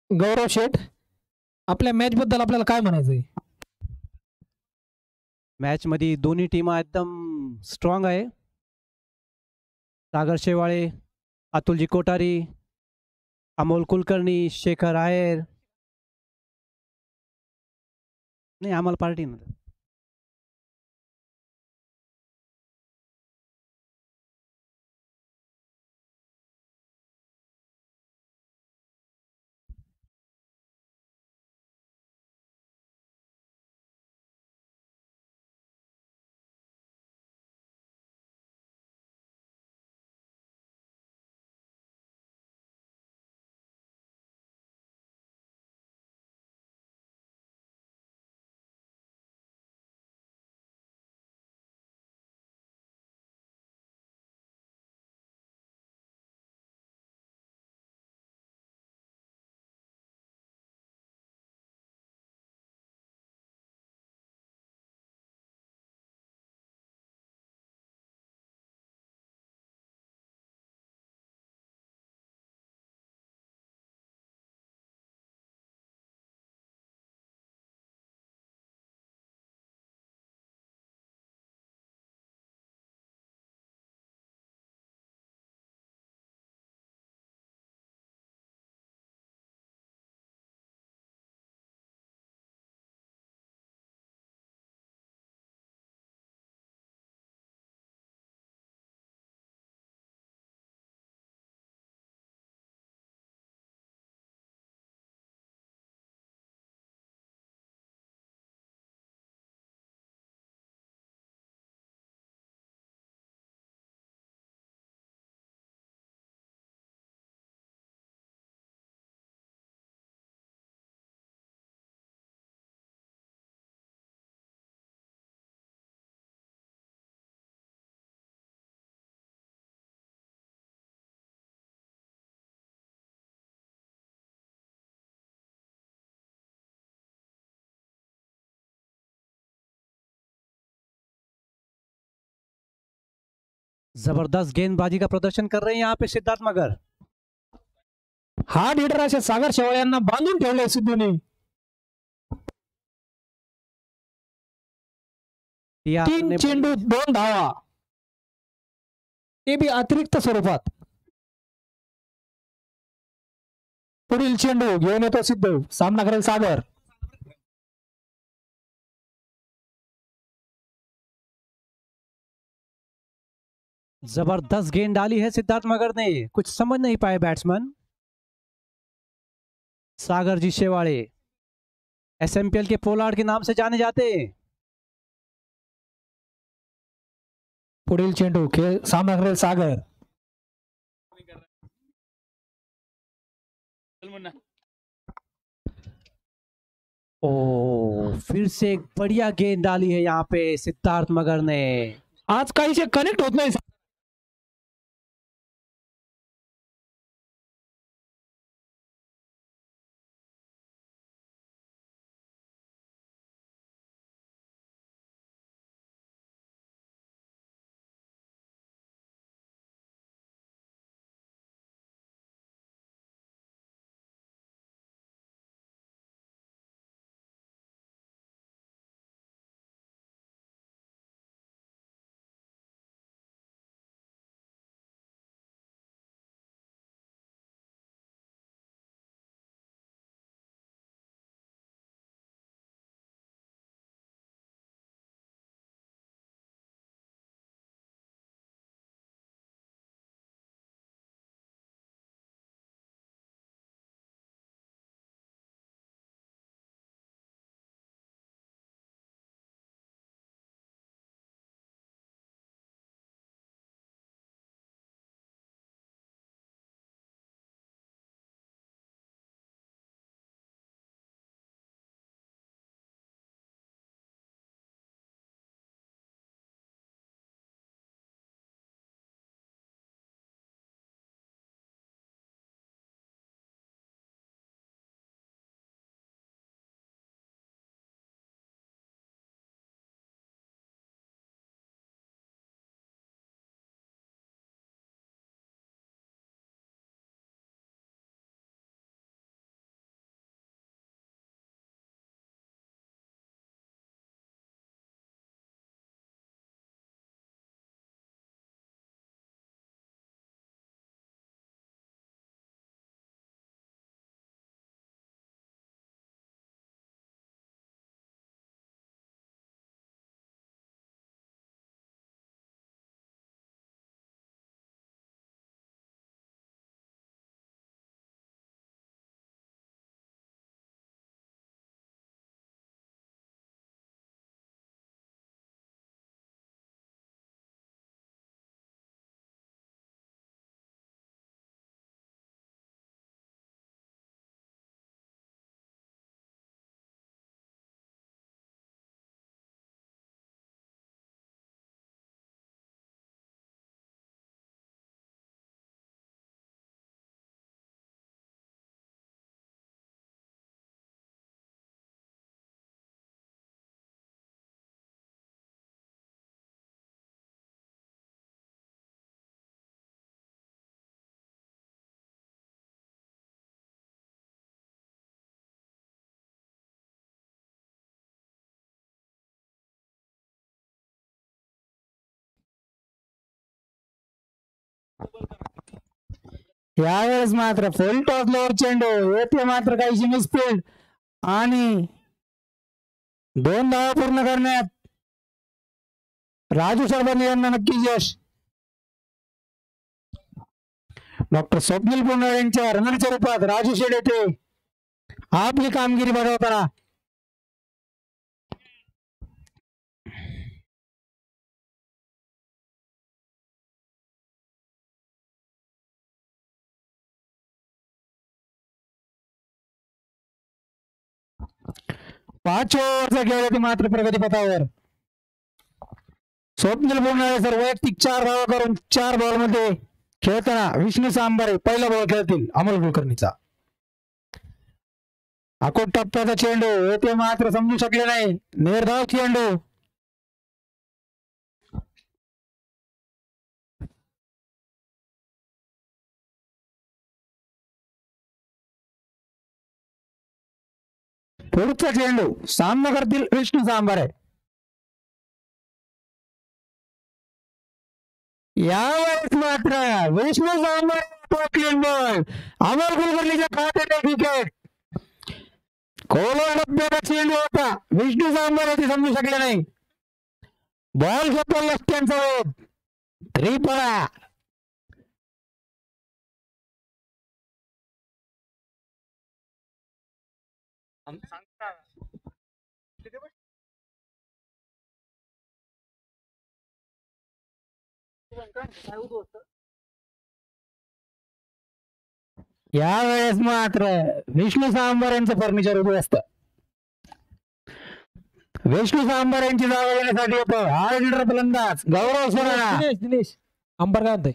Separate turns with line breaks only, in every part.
गौरव शेठ, आपल्या मॅच बद्दल आपल्याला काय म्हणायचंय?
मॅच मध्ये दोन्ही टीमा एकदम स्ट्रॉंग आहे. सागर शेवाळे, अतुलजी कोठारी, अमोल कुलकर्णी, शेखर आयर. नाही, आम्हाला पार्टी ना. जबरदस्त गेंदबाजी का प्रदर्शन कर रहे हैं यहाँ पे सिद्धार्थ मगर.
हार्ड हिटर अशा सागर शेवाळे यांना बांधून ठेवलंय सिद्धूने. तीन चेंडू 2 धावा, ते बी अतिरिक्त स्वरूपात. पुढील चेंडू घेऊन येतो सिद्धू, सामना करेल सागर.
जबरदस्त गेंद डाली है सिद्धार्थ मगर ने, कुछ समझ नहीं पाए बैट्समैन. सागर जी शेवाड़े एसएमपीएल के पोलार्ड के नाम से जाने जाते हैं.
पुढील चेंडू सामना करेल सागर.
ओ, फिर से एक बढ़िया गेंद डाली है यहाँ पे सिद्धार्थ मगर ने.
आज काहीसे कनेक्ट होत नाही. यावेळेस मात्र फुल टॉसल्यावर चेंडू येथे मात्र काहीशी मिसफील्ड आणि 2 धावा पूर्ण करण्यात राजू सरबंदे यांना नक्कीच यश. डॉक्टर स्वप्नील पुंडाळ यांच्या रनरच्या रूपात राजू शेड येथे आपली कामगिरी बजावताना. पाच ओव्हरचा खेळ होती मात्र प्रगतीपथावर. स्वप्नील पुंडाळे सर वैयक्तिक 4 धावा करून 4 बॉल मध्ये खेळताना विष्णू सांबारे पहिला बॉल खेळतील अमोल कुलकर्णीचा. अकोट टप्प्याचा चेंडू येथे मात्र समजू शकले नाही. निर्धाव चेंडू पुढचा चेंडू सामना करतील विष्णू सांबारे. यावेळेस मात्र विष्णू सांबारे बॉल अमोल कुलकर्णीच्या खात्यात विकेट. खोलवर डब्याचा चेंडू होता. विष्णू सांबारे ते समजू शकले नाही. बॉल घेतो लक्ष्यांचा वेध 3 पळा. यावेळेस मात्र विष्णू सांबार यांचं फर्निचर उभं असतं. विष्णू सांबार यांची जागा घेण्यासाठी येतो ऑलराऊंडर फलंदाज गौरव सोनारा.
दिनेश अंबर काय म्हणतोय?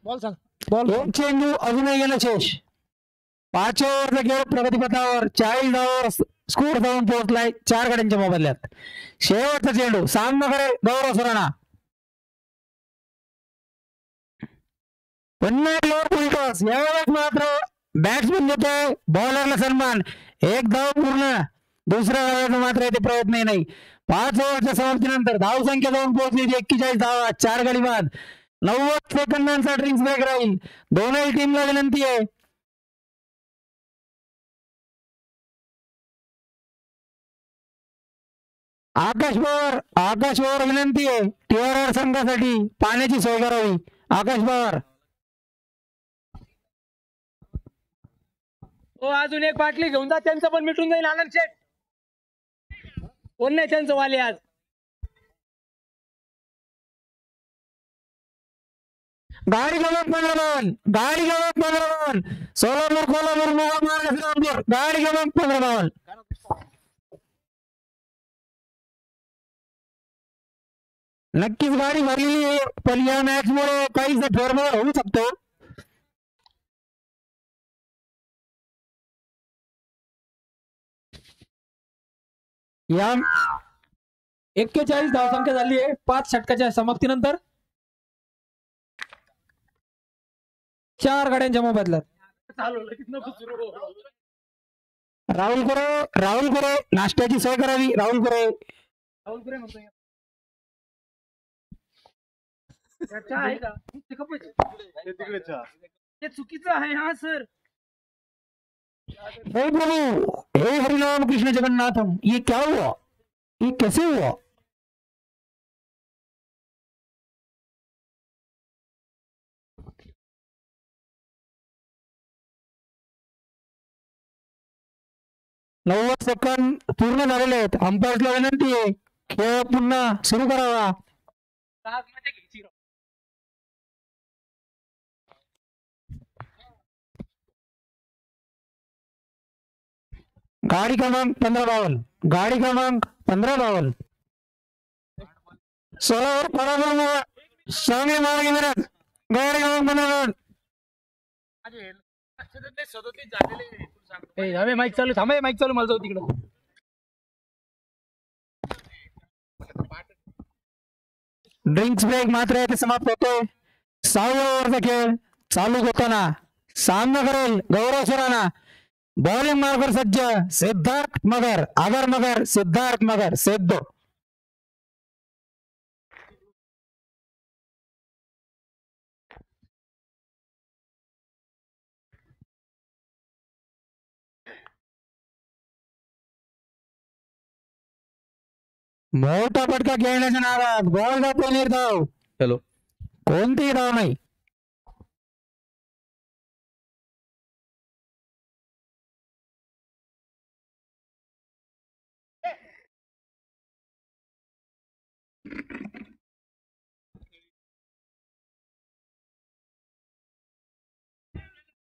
बॉल सांग. बॉल
एक चेंडू अजूनही गेला शेष. 5 ओव्हरचा खेळ प्रगतीपथावर 40 धावांवर स्कोर जाऊन पोहोचलाय 4 गड्यांच्या मोबदल्यात. शेवटचा चेंडू सामना करेल गौरव सोनारा. पुन्हा एक लोअर फुल टॉस. यावेळेस मात्र बॅट्समन देतोय बॉलरला सन्मान. 1 धाव पूर्ण. दुसऱ्या धावाचा मात्र येथे प्रयत्न नाही. 5 ओव्हरच्या समाप्तीनंतर धावसंख्या जाऊन पोहोचली 41 धावा 4 गडी बाद. 90 सेकंदांचा ड्रिंक्स ब्रेक राहील. दोनही टीमला विनंती आहे आकाश पवार विनंती आहे टीआरआर संघासाठी पाण्याची सोय करावी. आकाश पवार.
हो अजून एक बाटली घेऊन जा. त्यांचं पण मिटून जाईल. आनंद शेठ कोण नाही त्यांचं वाले आज.
गाडी क्रमांक 15 सोलापूर कोल्हापूर महाराष्ट्र गाडी क्रमांक 15 नक्कीच गाडी भरलेली आहे. पण या मॅच मुळे काहीच फेरबदल होऊ शकतो. या
41 धावसंख्या झाली आहे 5 षटकाच्या समाप्तीनंतर. 4 गाड्यांच्या मोबदल्यात.
राहुल कुरे नाश्त्याची सोय करावी. राहुल कुरे
म्हणतोय चुकीचं आहे. हा सर.
हे प्रभु हे हरिनाम कृष्ण जगन्नाथम ये क्या हुआ? ये कैसे हुआ? नव्वद सेकंद पूर्ण झालेले आहेत. अंपायर्सला विनंती आहे खेळ पुन्हा सुरू करावा. गाडी क्रमांक 15 बावल सोलापूर पराभव सांगली मार्गी मिरज गाडी क्रमांक 15
माईक चालू थांबा. माईक चालू मला जाऊ तिकडं.
ड्रिंक्स ब्रेक मात्र येथे समाप्त होतोय. 6व्या ओव्हरचा खेळ चालू होताना सामना करेल गौरव सुराणा. बॉलिंग मार्कर सज्ज सिद्धार्थ मगर सिद्धार्थ मगर सेद्दो. मोठा फटका खेळण्याच्या नादात बॉल जातो निर्धाव.
हॅलो.
कोणतीही धाव नाही.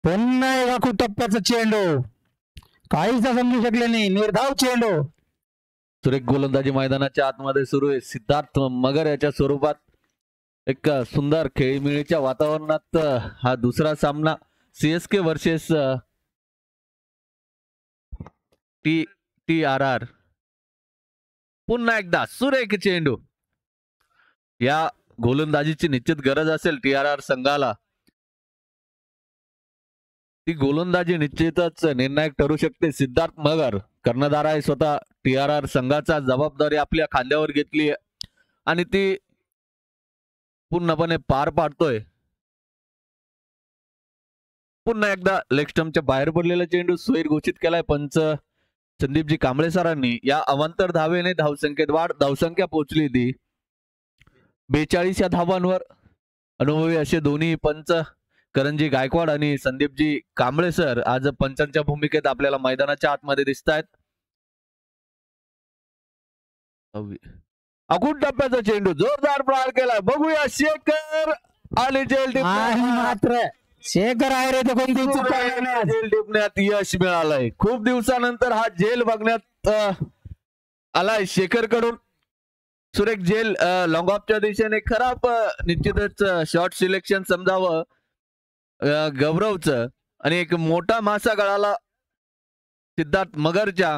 पुन्हा एक आखू टप्प्याचा चेंडू. काहीच समजू शकले नाही. निर्धाव चेंडू.
सुरेख गोलंदाजी मैदानाच्या आतमध्ये सुरू आहे. सिद्धार्थ मगर याच्या स्वरूपात एक सुंदर खेळीमेळीच्या वातावरणात हा दुसरा सामना CSK वर्सेस TRR. पुन्हा एकदा सुरेख चेंडू. या गोलंदाजीची निश्चित गरज असेल TRR संघाला. ती गोलंदाजी निश्चितच निर्णायक ठरू शकते. सिद्धार्थ मगर कर्णधार आहे स्वतः. TRR संघाचा जबाबदारी आपल्या खांद्यावर घेतली आहे आणि ती पूर्णपणे पार पाडतोय. पुन्हा एकदा लेग स्टंपच्या बाहेर पडलेला चेंडू स्वैर घोषित केलाय पंच संदीपजी कांबळे सरांनी. या अवांतर धावेने धावसंख्येत वाढ. धावसंख्या पोहोचली ती 42 या धावांवर. अनुभवी असे दोन्ही पंच करणजी गायकवाड आणि संदीपजी कांबळे सर आज पंचांच्या भूमिकेत आपल्याला मैदानाच्या आतमध्ये दिसत आहेत. अगून टप्प्याचा चेंडू जोरदार प्रहार केलाय. बघूया शेखर आणि जेल
मात्र शेखर आहे रे. कोणती
जेल टिपण्यात यश मिळालंय. खूप दिवसानंतर हा जेल बघण्यात आलाय शेखर कडून. सुरेख जेल लॉंग ऑफच्या दिशेने. खराब निश्चितच शॉर्ट सिलेक्शन समजावं गौरवचं. आणि एक मोठा मासा गळाला सिद्धार्थ मगरच्या.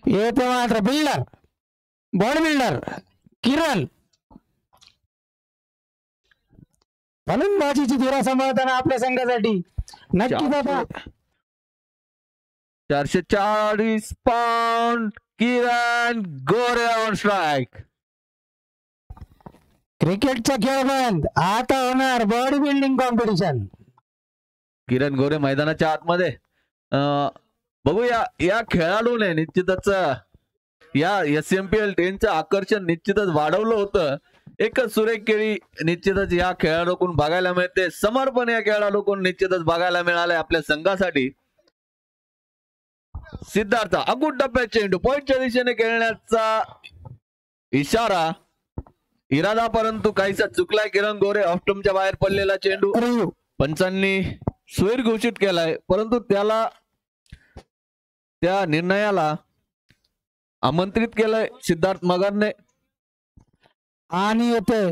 येते मात्र बिल्डर बॉडी बिल्डर किरण. फलंदाजीची धुरा सांभाळताना आपल्या संघासाठी नक्कीच आता
440 pound Kiran Gore on strike.
क्रिकेटचा खेळ बंद. आता होणार बॉडी बिल्डिंग कॉम्पिटिशन.
किरण गोरे मैदानाच्या आतमध्ये. बघूया या खेळाडूने निश्चितच या SMPL 10चं आकर्षण निश्चितच वाढवलं होतं. एकच सुरेख खेळी निश्चितच या खेळाडूकडून बघायला मिळते. समर्पण या खेळाडूकडून निश्चितच बघायला मिळाले आपल्या संघासाठी. सिद्धार्थ अगून टप्प्यात चेंडू पॉइंटच्या दिशेने खेळण्याचा इरादा परंतु काहीसा चुकलाय. किरण गोरे ऑफस्टंपच्या बाहेर पडलेला चेंडू पंचांनी स्वैर घोषित केलाय. परंतु त्या निर्णयाला आमंत्रित केलंय सिद्धार्थ मगरने.
आणि येते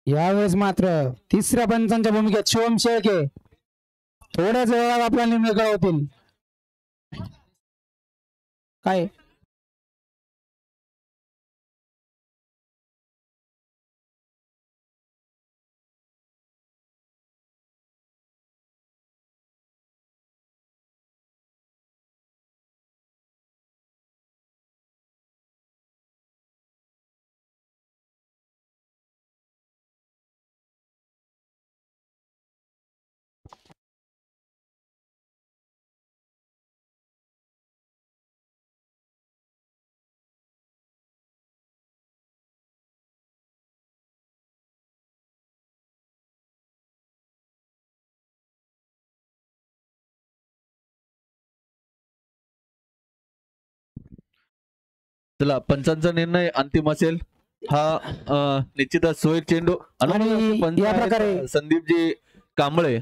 यावेळेस मात्र तिसऱ्या पंचांच्या भूमिकेत शिवम शेळके. थोड्याच वेळात आपला निर्णय कळवतील. काय
चला पंचांचा निर्णय अंतिम असेल. हा निश्चितच सोय चेंडू
आणि या प्रकारे
संदीपजी कांबळे.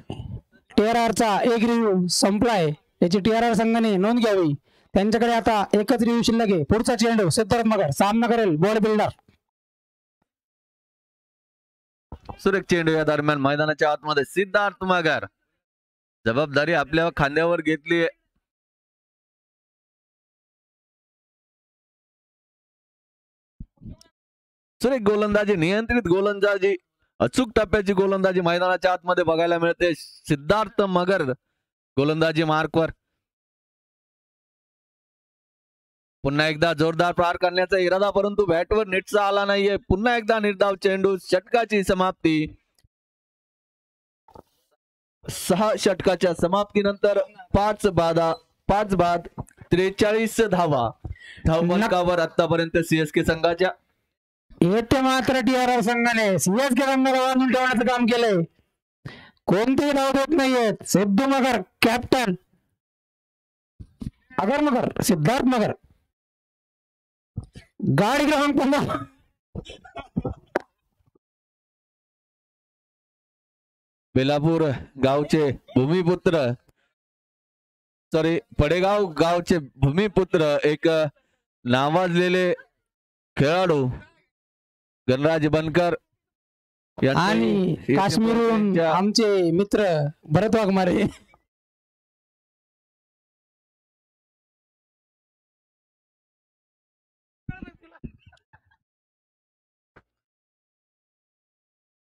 TRRचा एक रिव्ह्यू संपलाय. याची TRR संघाने नोंद घ्यावी. त्यांच्याकडे आता एकच रिव्ह्यू शिल्लक आहे. पुढचा चेंडू सिद्धार्थ मगर सामना करेल बॉडी बिल्डर.
सुरेख चेंडू या दरम्यान मैदानाच्या आतमध्ये सिद्धार्थ मगर जबाबदारी आपल्या खांद्यावर घेतली. सुरेख गोलंदाजी, नियंत्रित गोलंदाजी, अचूक टप्प्याची गोलंदाजी मैदानाच्या आतमध्ये बघायला मिळते. सिद्धार्थ मगर गोलंदाजी मार्कवर. पुन्हा एकदा जोरदार प्रहार करण्याचा इरादा, परंतु बॅटवर नेटचा आला नाहीये. पुन्हा एकदा निर्धाव चेंडू. षटकाची समाप्ती. 6 षटकाच्या समाप्तीनंतर 5 बाद 43 धावा धावफलकावर आतापर्यंत सीएसके संघाच्या.
येथे मात्र TRR संघाने सीएसके संघाला बांधून ठेवण्याचं काम केलंय. कोणतेही धाव देत नाहीयेत. सिद्धू मगर कॅप्टन, अगर मगर, सिद्धार्थ मगर, गाडी क्रमांक 15.
बेलापूर गावचे भूमिपुत्र, पडेगाव गावचे भूमिपुत्र, एक नावाजलेले खेळाडू गणराज बनकर
आणि काश्मीरहून आमचे मित्र भरत वाघमारे.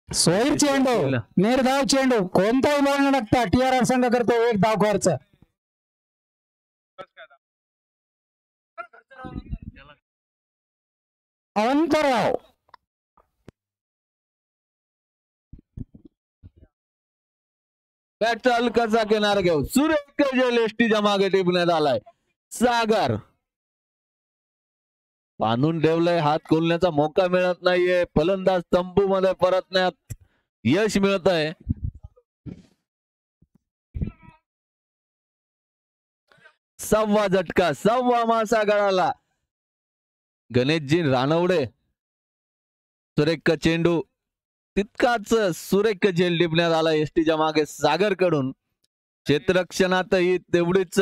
सोयीर चेंडू, निर्धाव चेंडू, कोणताही बॉल न टाकता TRR संघ करतो 1 धाव खर्च. अंतराव
बॅट हलकाचा किनार घेऊ. सुरेख जलेष्टीच्या मागे टिपण्यात आलाय. सागर बांधून ठेवलंय. हात खोलण्याचा मौका मिळत नाहीये. फलंदाज तंबू मध्ये परतण्यात यश मिळत आहे. सव्वा झटका, सव्वा मासा गळाला. गणेशजी रानवडे. सुरेख चेंडू, तितकाच सुरेख झेल टिपण्यात आला एसटीच्या मागे सागर कडून. क्षेत्ररक्षणातही तेवढीच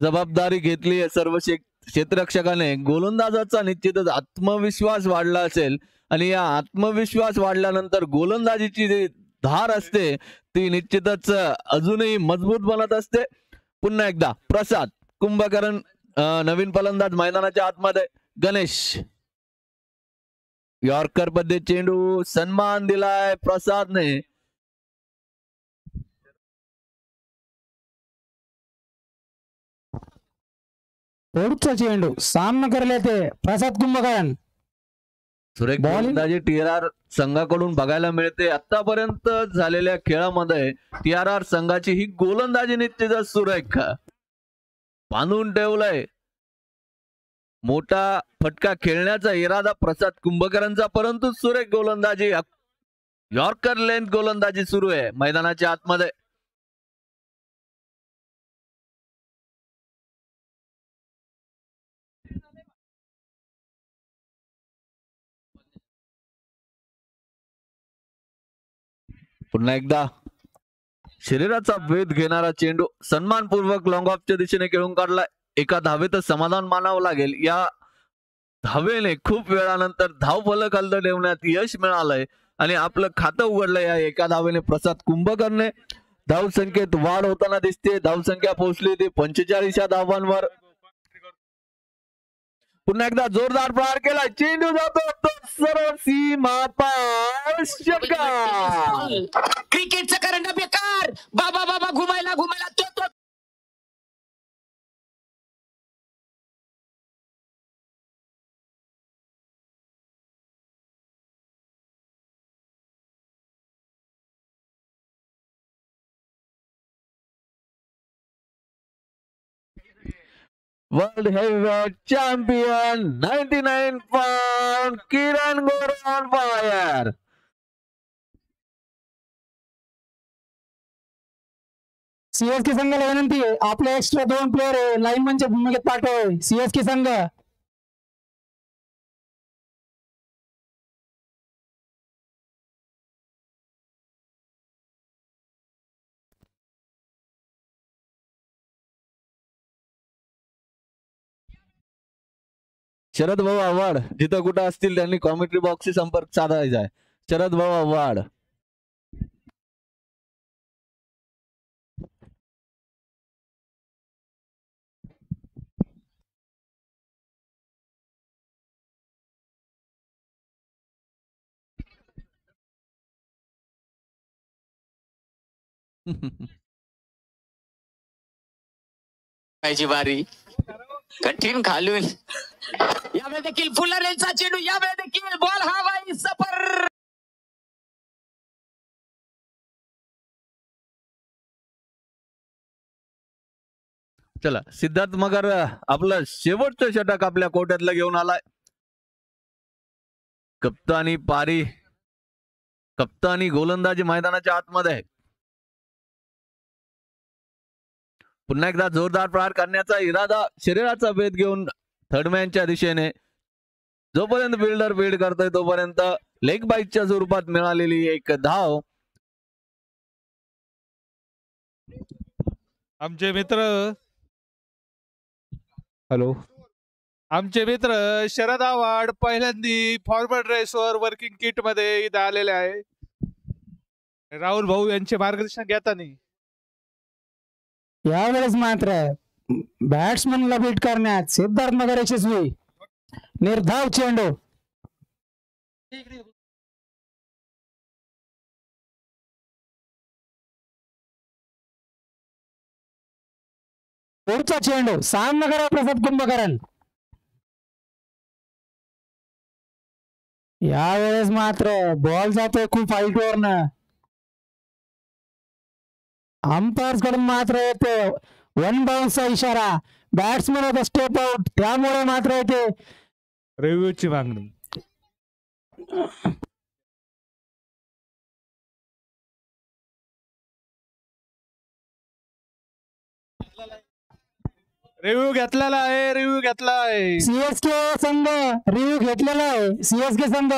जबाबदारी घेतली सर्व क्षेत्ररक्षकाने. गोलंदाजाचा निश्चितच आत्मविश्वास वाढला असेल आणि या आत्मविश्वास वाढल्यानंतर गोलंदाजीची जी धार असते ती निश्चितच अजूनही मजबूत बनत असते. पुन्हा एकदा प्रसाद कुंभकरण नवीन फलंदाज मैदानाच्या आतमध्ये. गणेश यॉर्कर मध्ये चेंडू, सन्मान दिलाय प्रसादने.
पुढचा चेंडू सामना करले ते प्रसाद कुंभकरण.
सुरेख गोलंदाजी TRR संघाकडून बघायला मिळते. आतापर्यंत झालेल्या खेळामध्ये TRR संघाची ही गोलंदाजी निश्चितच सुरेख. बांधून ठेवलंय. मोठा फटका खेळण्याचा इरादा प्रसाद कुंभकरांचा, परंतु सुरेख गोलंदाजी, यॉर्कर लेंथ गोलंदाजी सुरू आहे मैदानाच्या आतमध्ये. पुन्हा एकदा शरीराचा वेध घेणारा चेंडू सन्मानपूर्वक लॉंग ऑफच्या दिशेने खेळून काढलाय. एका धावेतच समाधान मानावं लागेल. या धावेने खूप वेळानंतर धाव फलक हलद ठेवण्यात यश मिळालंय आणि आपलं खातं उघडलंय या एका धावेने प्रसाद कुंभकरने. धावसंख्येत वाढ होताना दिसते. धावसंख्या पोहोचली ती 45 या धावांवर. पुन्हा एकदा जोरदार प्रहार केला. चेंडू जातो तो सरळ सीमा पार. षटकार.
क्रिकेटचा करंडा बेकार. बाबा बाबा घुमायला घुमायला तो
world heavyweight champion 99 pound Kiran Gore on fire.
CSK संघाला विनंती आहे, आपले एक्स्ट्रा 2 प्लेयर लाईनमनच्या भूमिकेत पाठव. सीएसके संघ
शरद भाऊ आव्हाड जिथं कुठं असतील त्यांनी कॉमेंट्री बॉक्सशी संपर्क साधायचा आहे. शरद भाऊ आव्हाड.
पाहिजे बारी कठीण खालून यावेळी देखील फुलरेचा चेंडू यावेळी देखील बॉल हा बाई सफर
चला सिद्धार्थ मगर आपलं शेवटचं षटक आपल्या कोट्यातलं घेऊन आलाय. कप्तानी गोलंदाजी मैदानाच्या आतमध्ये आहे. पुन्हा एकदा जोरदार प्रहार करण्याचा इरादा, शरीराचा भेद घेऊन थर्डमॅनच्या दिशेने. जोपर्यंत फिल्डर फील्ड करतोय तोपर्यंत लेग बाईकच्या स्वरूपात मिळालेली एक धाव.
आमचे मित्र
हॅलो
आमचे मित्र शरद आव्हाड पहिल्यांदी फॉर्मल ड्रेसवर वर्किंग किट मध्ये इथं आलेले आहे. राहुल भाऊ यांचे मार्गदर्शन घेताना
यावेळेस मात्र बॅट्समनला बीट करण्यात सिद्धार्थ मगर यशस्वी. निर्धाव चेंडू पुढचा चेंडू सामना करा प्रसाद कुंभकरण. यावेळेस मात्र बॉल जातोय खूप हाईटवरनं. अंपायर्स कडून मात्र येते वन बाउन्सचा इशारा. बॅट्समन होता स्टेप आउट, त्यामुळे मात्र येते
रिव्ह्यूची मागणी. रिव्ह्यू घेतलेला आहे.
सीएसके संघ रिव्ह्यू घेतलेला आहे. सीएसके संघ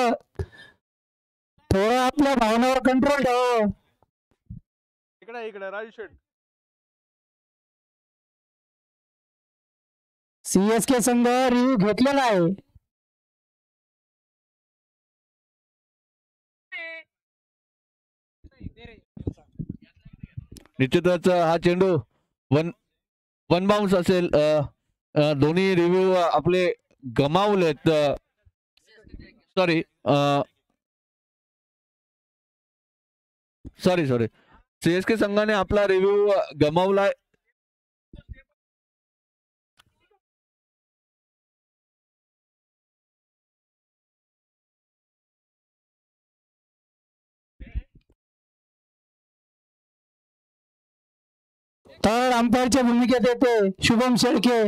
थोडं आपल्या भावनावर कंट्रोल ठेव.
इकडे राजू शेठ.
सीएसके संघ रिव्ह्यू घेतलेला आहे.
निश्चितच हा चेंडू वन बाउन्स असेल. दोन्ही रिव्ह्यू आपले गमावलेत. सॉरी सीएसके संघाने आपला रिव्ह्यू गमावलाय.
थर्ड अंपायरच्या भूमिकेत येते शुभम शेळके.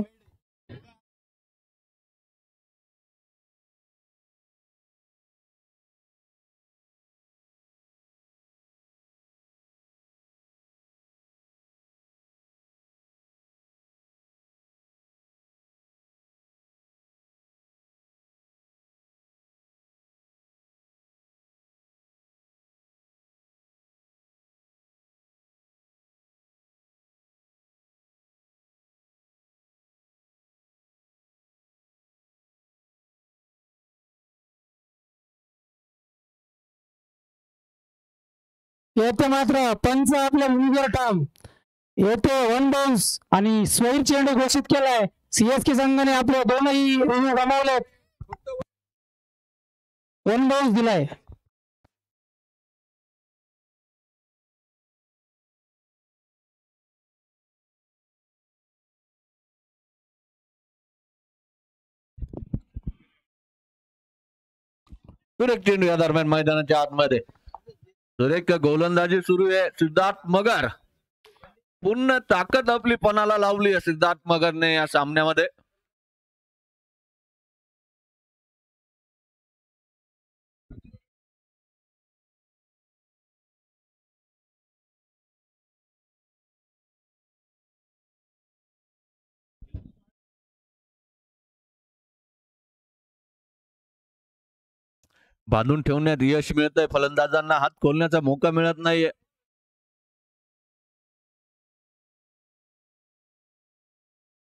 येथे मात्र पंच आपल्या भूमिकेवर ठाम. येथे वन बाउन्स आणि स्वैर चेंडू घोषित केलाय. सीएसके संघाने आपले दोनही रिव्ह्यू गमावलेत. वन बाउन्स दिलाय.
सुरेख चेंडू या दरम्यान मैदानाच्या आतमध्ये. सुरेख गोलंदाजी सुरू आहे. सिद्धार्थ मगर पूर्ण ताकद आपली पणाला लावली आहे सिद्धार्थ मगरने या सामन्यामध्ये. बांधून ठेवण्यात यश मिळतंय. फलंदाजांना हात खोलण्याचा मौका मिळत नाहीये.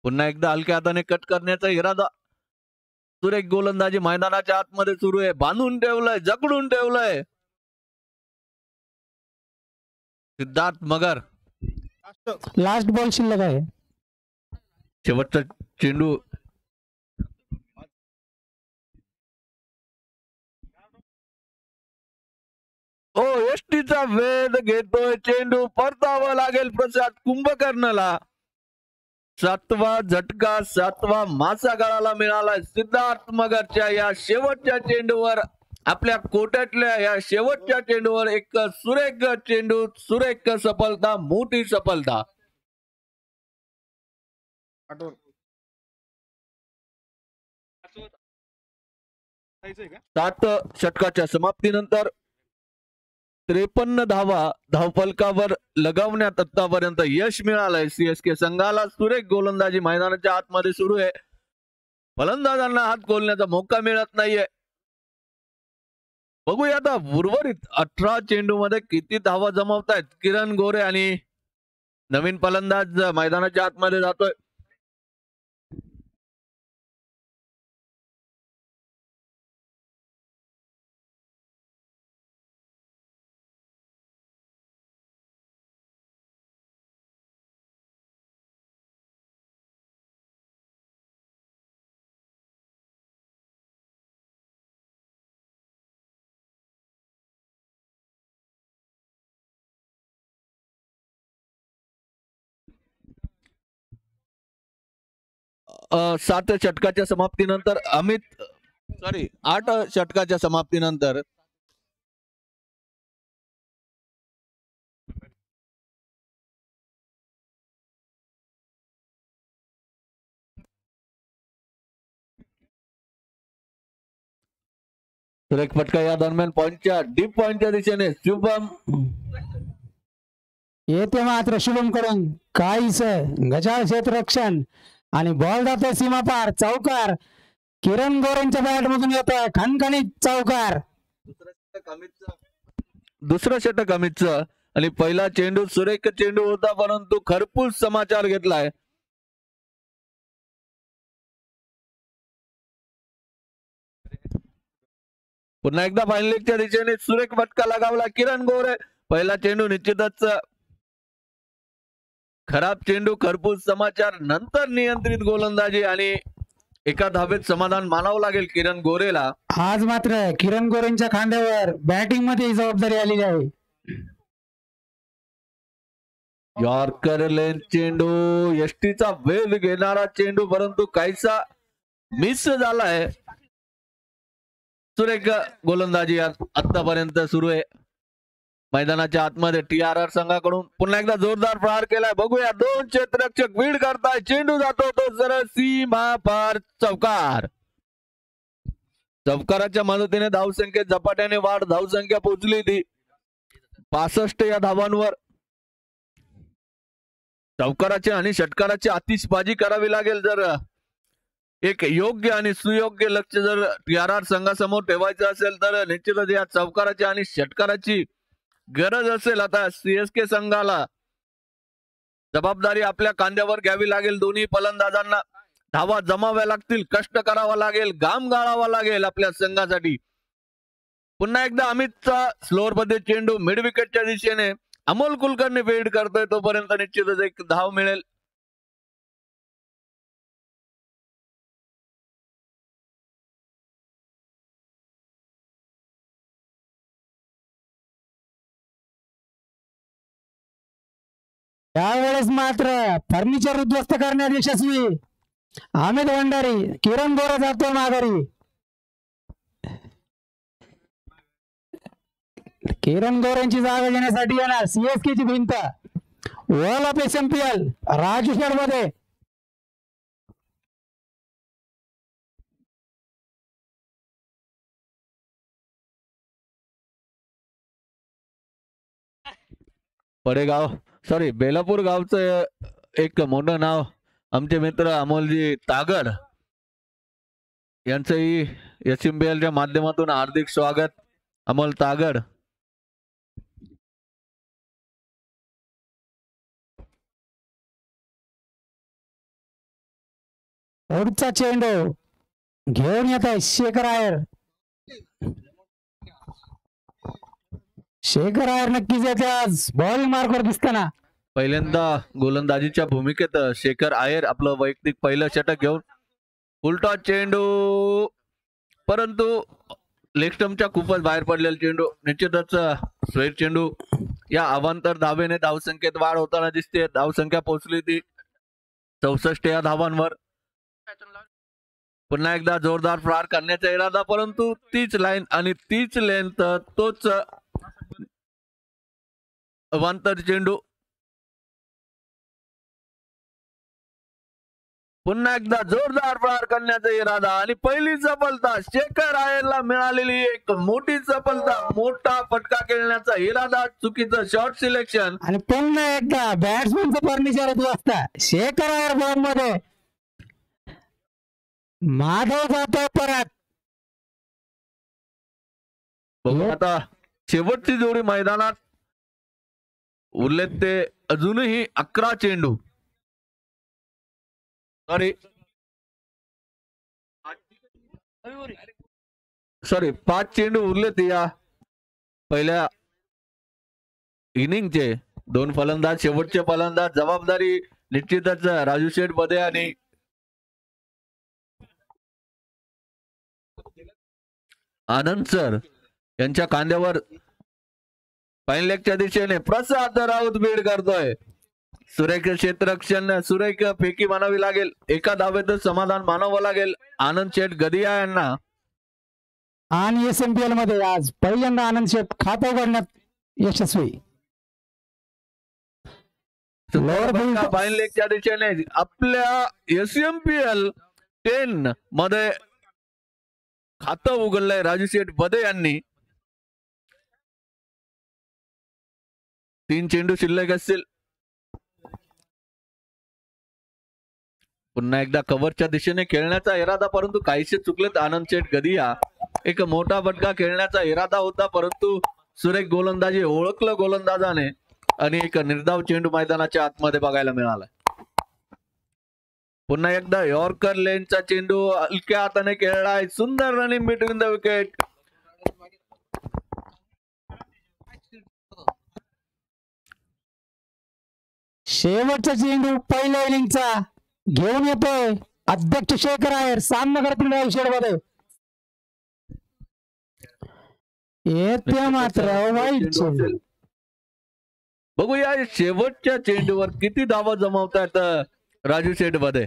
पुन्हा एकदा हलक्या हाताने कट करण्याचा इरादा. सुरेख गोलंदाजी मैदानाच्या आतमध्ये सुरू आहे. बांधून ठेवलंय, जकडून ठेवलंय सिद्धार्थ मगर.
लास्ट बॉल शिल्लक आहे.
शेवटचा चेंडू ओ यष्टीचा वेध घेतोय चेंडू, परतावा लागेल प्रसाद कुंभकर्णला. 7वा झटका, 7वा मासा गळाला मिळाला. सिद्धार्थ मगरच्या या शेवटच्या चेंडूवर, आपल्या कोट्यातल्या या शेवटच्या चेंडूवर एक सुरेख चेंडू, सुरेख सफलता, मोठी सफलता. सात षटकाच्या समाप्तीनंतर 53 धावा धावफलकावर लगावण्यात आतापर्यंत यश मिळालंय सीएसके संघाला. सुरेख गोलंदाजी मैदानाच्या आतमध्ये सुरू आहे. फलंदाजांना हात खोलण्याचा मौका मिळत नाहीये. बघूया आता उर्वरित 18 चेंडू मध्ये किती धावा जमवतायत किरण गोरे आणि नवीन फलंदाज मैदानाच्या आतमध्ये जातोय. सात षटकाच्या समाप्तीनंतर 8 षटकाच्या समाप्तीनंतर सुरेख फटका या दरम्यान पॉइंटच्या डीप पॉइंटच्या दिशेने शुभम.
येते मात्र शुभम कडून काहीच गजाळ क्षेत्ररक्षण आणि बॉल जातोय सीमा पार. चौकार किरण गोरेंच्या बॅट मधून येतोय खणखणीत चौकार.
दुसरं षटक अमितचं आणि पहिला चेंडू सुरेख चेंडू होता, परंतु खरपूस समाचार घेतलाय. पुन्हा एकदा फायनल लीगच्या दिशेने सुरेख फटका लगावला किरण गोरे. पहिला चेंडू निश्चितच खराब चेंडू, खरपूस समाचार, नंतर नियंत्रित गोलंदाजी आणि एका धावेत समाधान मानावं लागेल किरण गोरेला.
आज मात्र किरण गोरेंच्या खांद्यावर बॅटिंग मध्ये जबाबदारी आलेली आहे.
यॉर्कर लेन चेंडू, यष्टीचा वेध घेणारा चेंडू, परंतु काहीसा मिस झालाय. सुरेख गोलंदाजी आतापर्यंत सुरू आहे मैदानाच्या आतमध्ये TRR संघाकडून. पुन्हा एकदा जोरदार प्रहार केलाय. बघूया, 2 क्षेत्ररक्षक वीड करताय. चेंडू जातो तो सरळ सीमा पार. चौकार. चौकाराच्या मदतीने धावसंख्येत झपाट्याने वाढ. धावसंख्या पोहोचली ती 65 या धावांवर. चौकाराची आणि षटकाराची आतिषबाजी करावी लागेल. जर एक योग्य आणि सुयोग्य लक्ष जर TRR संघासमोर ठेवायचं असेल तर निश्चितच या चौकाराची आणि षटकाराची गरज असेल. आता सीएसके संघाला जबाबदारी आपल्या खांद्यावर घ्यावी लागेल. दोन्ही फलंदाजांना धावा जमाव्या लागतील, कष्ट करावा लागेल, घाम गाळावा लागेल आपल्या संघासाठी. पुन्हा एकदा अमितचा स्लोअर मध्ये चेंडू मिड विकेटच्या दिशेने. अमोल कुलकर्णी फील्ड करतोय, तोपर्यंत निश्चितच एक धाव मिळेल.
यावेळेस मात्र फर्निचर उद्ध्वस्त करण्यात यशस्वी अमित भंडारी. किरण गोरे जातो माघारी. किरण गोरेंची जागा घेण्यासाठी येणार सीएसके ची भिंत. वर्ल्ड ऑफ SMPL राजूशेड मध्ये
बेलापूर गावचं एक मोठं नाव आमचे मित्र अमोलजी तागड यांचंही SMPL च्या माध्यमातून हार्दिक स्वागत. अमोल तागड.
पुढचा चेंडू घेऊन येत आहे शेखर आयर. शेखर आयर नक्कीच येते आज बॉलिंग मार्कवर दिसताना.
पहिल्यांदा गोलंदाजीच्या भूमिकेत शेखर आयर आपलं वैयक्तिक पहिलं षटक घेऊन. उलटा चेंडू, परंतु लेग स्टंपच्या खूपच बाहेर पडलेला चेंडू. निश्चितच सोयीर चेंडू. या अवांतर धावेने धावसंख्येत वाढ होताना दिसते. धावसंख्या पोहोचली ती 64 या धावांवर. पुन्हा एकदा जोरदार प्रहार करण्याचा इरादा, परंतु तीच लाईन आणि तीच लेंथ, तोच अवांतर चेंडू. पुन्हा एकदा जोरदार प्रहार करण्याचा इरादा आणि पहिली सफलता शेखर आयरला मिळालेली एक मोठी सफलता. मोठा फटका खेळण्याचा इरादा, चुकीचं शॉर्ट सिलेक्शन.
आणि पुन्हा एकदा बॅट्समनचं फर्निचर वाजता शेखर आयर बॉल मध्ये. माधव जातोय परत.
बघू आता शेवटची जोडी मैदानात उरलेत ते अजूनही 11 चेंडू. सॉरी 5 चेंडू उरलेत या पहिल्या इनिंगचे. 2 फलंदाज, शेवटचे फलंदाज. जबाबदारी निश्चितच राजू शेठ बदे आणि आनंद सर यांच्या खांद्यावर. फाईन लेगच्या दिशेने प्रसाद राऊत बीड करतोय. सुरेख क्षेत्ररक्षण, सुरेख फेकी मानावी लागेल. एका धावेतच समाधान मानावं लागेल आनंद शेठ गदिया यांना.
आणि SMPL मध्ये आज पहिल्यांदा आनंद शेठ खातं उघडण्यात यशस्वी.
फाईन लेगच्या दिशेने आपल्या SMPL 10 मध्ये खातं उघडलंय राजू शेठ बदे यांनी. 3 चेंडू शिल्लक असतील. पुन्हा एकदा कव्हरच्या दिशेने खेळण्याचा इरादा, परंतु काहीसे चुकलेत आनंद शेठ गदिया. एक मोठा फटका खेळण्याचा इरादा होता, परंतु सुरेख गोलंदाजी ओळखलं गोलंदाजाने आणि एक निर्धाव चेंडू मैदानाच्या आतमध्ये बघायला मिळाला. पुन्हा एकदा यॉर्कर लेनचा चेंडू हलक्या हाताने खेळलाय. सुंदर रनिंग बिटवीन द विकेट.
शेवटचा चेंडू पहिल्या इनिंगचा घेऊन येतोय अध्यक्ष शेखर आयर सामना करतील मध्ये. येते मात्र वाईट चेंडू.
बघूया शेवटच्या चेंडूवर किती धावा जमवतायत राजू शेठ मध्ये.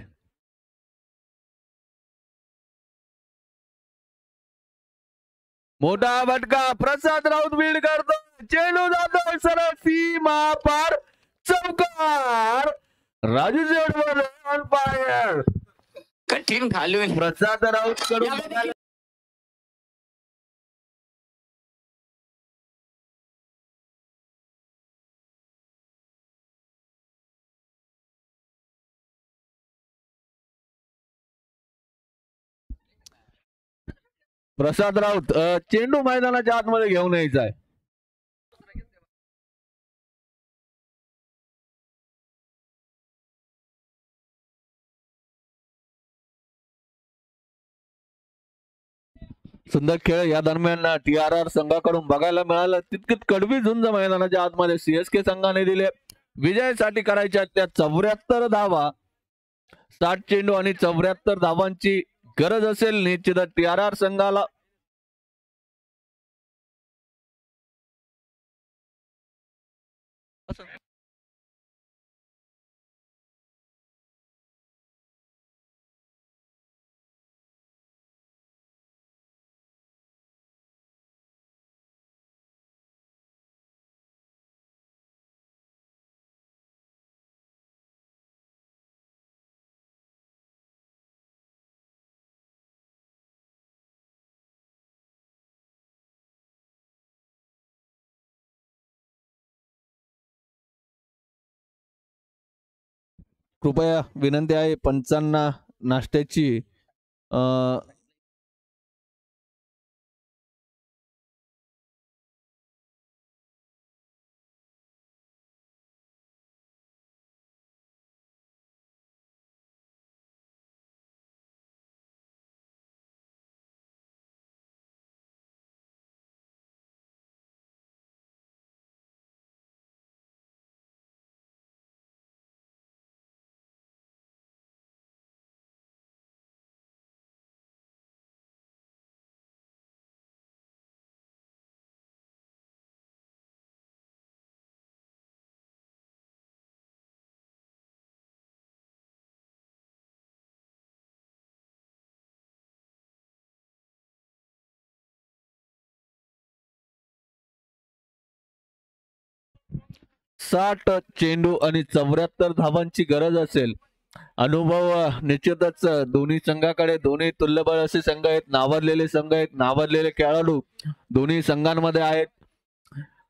मोठा फटका प्रसाद राऊत बीड करतो. चेंडू जातो सरळ सीमा पार. चौकार. राजू शेठ मध्ये ऑन फायर.
कठीण घालून
प्रसाद राऊत कडून प्रसाद राऊत चेंडू मैदानाच्या आतमध्ये घेऊन यायचा आहे. सुंदर खेळ या दरम्यान TRR संघाकडून बघायला मिळालं. तितकीच कडवी झुंज मैदानाच्या आतमध्ये CSK संघाने दिले. विजयासाठी करायच्या त्या 74 धावा. 60 चेंडू आणि 74 धावांची गरज असेल निश्चितच TRR संघाला. कृपया विनंती आहे पंचांना नाश्त्याची 60 चेंडू आणि 74 धावांची गरज असेल. अनुभव निश्चितच दोन्ही संघाकडे, दोन्ही तुल्यबळ असे संघ आहेत, नावाजलेले संघ आहेत, नावाजलेले खेळाडू दोन्ही संघांमध्ये आहेत.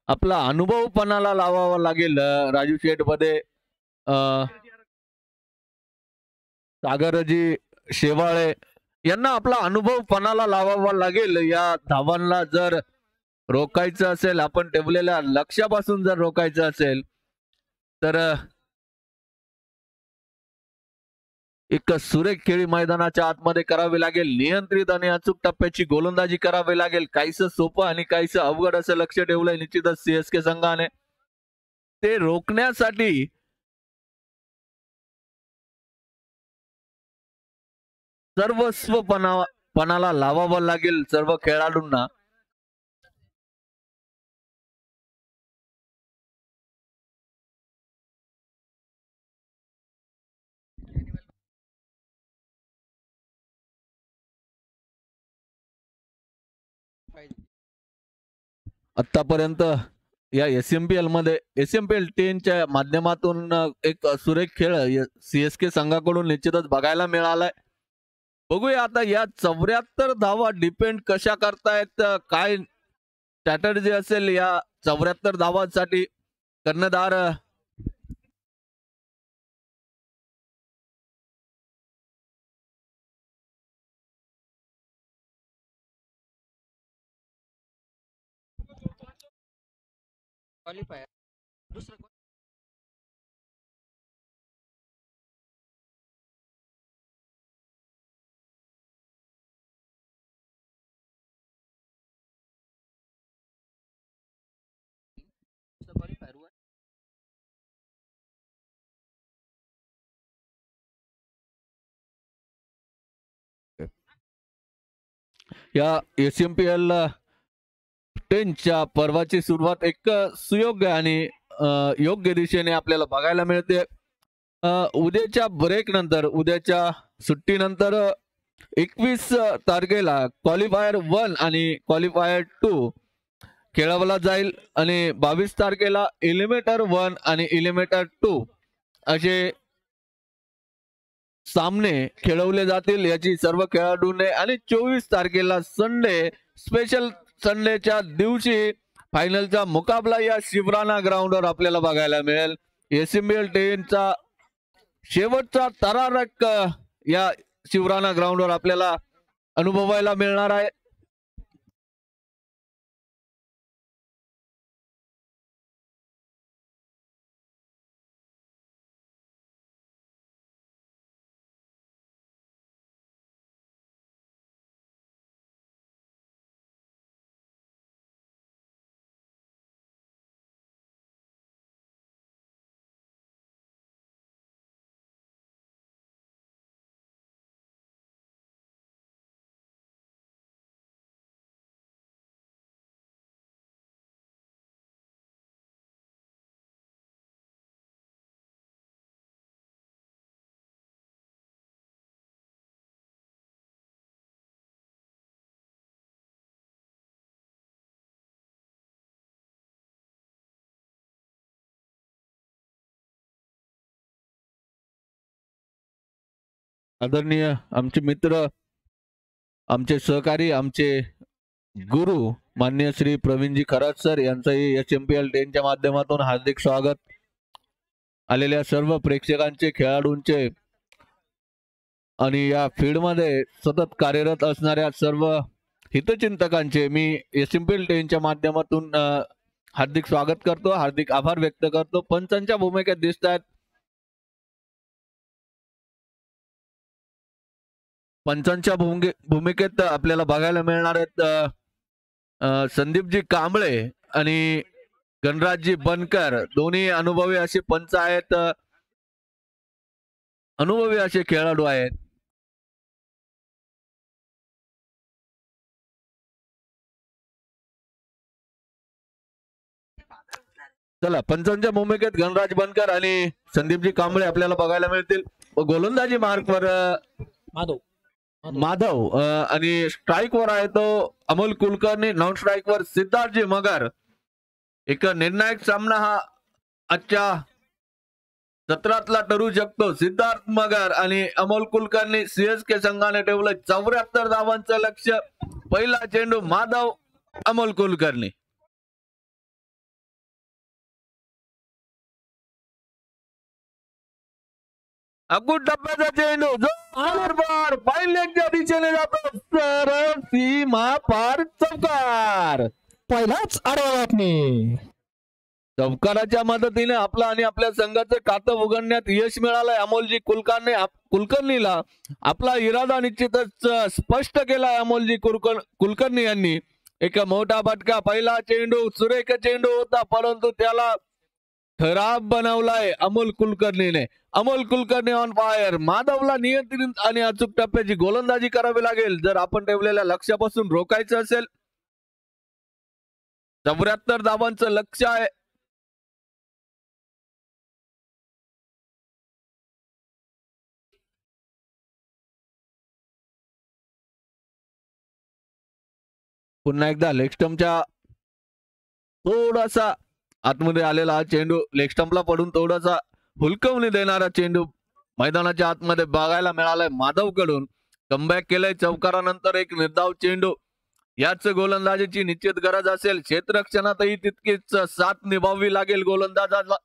आपला अनुभव पणाला लावावा लागेल. राजू शेठ मध्ये सागरजी शेवाळे यांना आपला अनुभव पणाला लावावा लागेल. या धावांना जर रोखायचं असेल, आपण ठेवलेल्या लक्ष्यापासून जर रोखायचं असेल तर एक सुरेख खेळी मैदानाच्या आतमध्ये करावी लागेल. नियंत्रित आणि अचूक टप्प्याची गोलंदाजी करावी लागेल. काहीसं सोपं आणि काहीसं अवघड असं लक्ष ठेवलंय निश्चितच सीएसके संघाने. ते रोखण्यासाठी सर्वस्व पणाला लावावं लागेल सर्व खेळाडूंना. आतापर्यंत या एसएमपीएल मध्ये एसएमपीएल 10 च्या माध्यमातून एक सुरेख खेळ सीएसके संघाकडून निश्चितच बघायला मिळालाय. बघूया आता या 74 धावा डिपेंड कशा करतायत, काय स्ट्रॅटर्जी असेल या 74 धावांसाठी. कर्णधार या एसएमपीएल 10 च्या पर्वाची सुरुवात एक सुयोग्य आणि योग्य दिशेने आपल्याला बघायला मिळते. उद्याच्या ब्रेक नंतर, उद्याच्या सुट्टीनंतर 21 तारखेला क्वालिफायर 1 आणि क्वालिफायर 2 खेळवला जाईल आणि 22 तारखेला एलिमिनेटर 1 आणि एलिमिनेटर 2 असे सामने खेळवले जातील याची सर्व खेळाडूंनी. आणि 24 तारखेला संडे, स्पेशल संडेच्या दिवशी फायनलचा मुकाबला या शिवराणा ग्राउंडवर आपल्याला बघायला मिळेल. एसएमपीएल 10 चा शेवटचा थरारक या शिवराणा ग्राउंडवर आपल्याला अनुभवायला मिळणार आहे. आदरणीय आमचे मित्र, आमचे सहकारी, आमचे गुरु मान्य श्री प्रवीणजी खरात सर यांचंही एसएमपीएल 10 च्या माध्यमातून हार्दिक स्वागत. आलेल्या सर्व प्रेक्षकांचे, खेळाडूंचे आणि या फील्ड मध्ये सतत कार्यरत असणाऱ्या सर्व हितचिंतकांचे मी एसएमपीएल 10 च्या माध्यमातून हार्दिक स्वागत करतो, हार्दिक आभार व्यक्त करतो. पंचांच्या भूमिकेत दिसत आहेत. पंचांच्या भूमिकेत आपल्याला बघायला मिळणार आहेत संदीपजी कांबळे आणि गणराजजी बनकर. दोन्ही अनुभवी असे पंच आहेत, अनुभवी असे खेळाडू आहेत. चला, पंचांच्या भूमिकेत गणराज बनकर आणि संदीपजी कांबळे आपल्याला बघायला मिळतील. गोलंदाजी मार्कवर माधव आणि स्ट्राइक वर आहे तो अमोल कुलकर्णी. नॉन स्ट्राइक वर सिद्धार्थजी मगर. एक निर्णायक सामना हा आजच्या सत्रातला ठरू शकतो. सिद्धार्थ मगर आणि अमोल कुलकर्णी सीएसके संघाने ठेवलं 74 धावांचं लक्ष्य. पहिला चेंडू माधव, अमोल कुलकर्णी. अगुड डब्याचा चेंडू जो बरोबर पहिल्याच्या दिशेने जातो. सरळ सीमा पार चौकार.
पहिलाच आडवाटणी.
चौकाराच्या मदतीने आपलं आणि आपल्या संघाचं खातं उघडण्यात यश मिळालंय. अमोलजी कुलकर्णीला आपला इरादा निश्चितच स्पष्ट केलाय. अमोलजी कुलकर्णी यांनी एक मोठा फटका. पहिला चेंडू सुरेख चेंडू होता, परंतु त्याला खराब बनवलाय अमोल कुलकर्णीने. Amol Kulkarni on fire. माधवला नियंत्रित आणि अचूक टप्प्याची गोलंदाजी करावी लागेल जर आपण ठेवलेल्या लक्ष्यापासून रोखायचं असेल. 74 धावांचं लक्ष्य आहे. पुन्हा एकदा लेग स्टंपच्या थोडासा आतमध्ये आलेला हा चेंडू लेग स्टंपला पडून थोडासा हुलकवणी देणारा चेंडू मैदानाच्या आतमध्ये बघायला मिळालाय माधव कडून. कमबॅक केलंय चौकारानंतर एक निर्धाव चेंडू. याच गोलंदाजीची निश्चित गरज असेल. क्षेत्ररक्षणातही तितकीच साथ निभाववी लागेल गोलंदाजाला.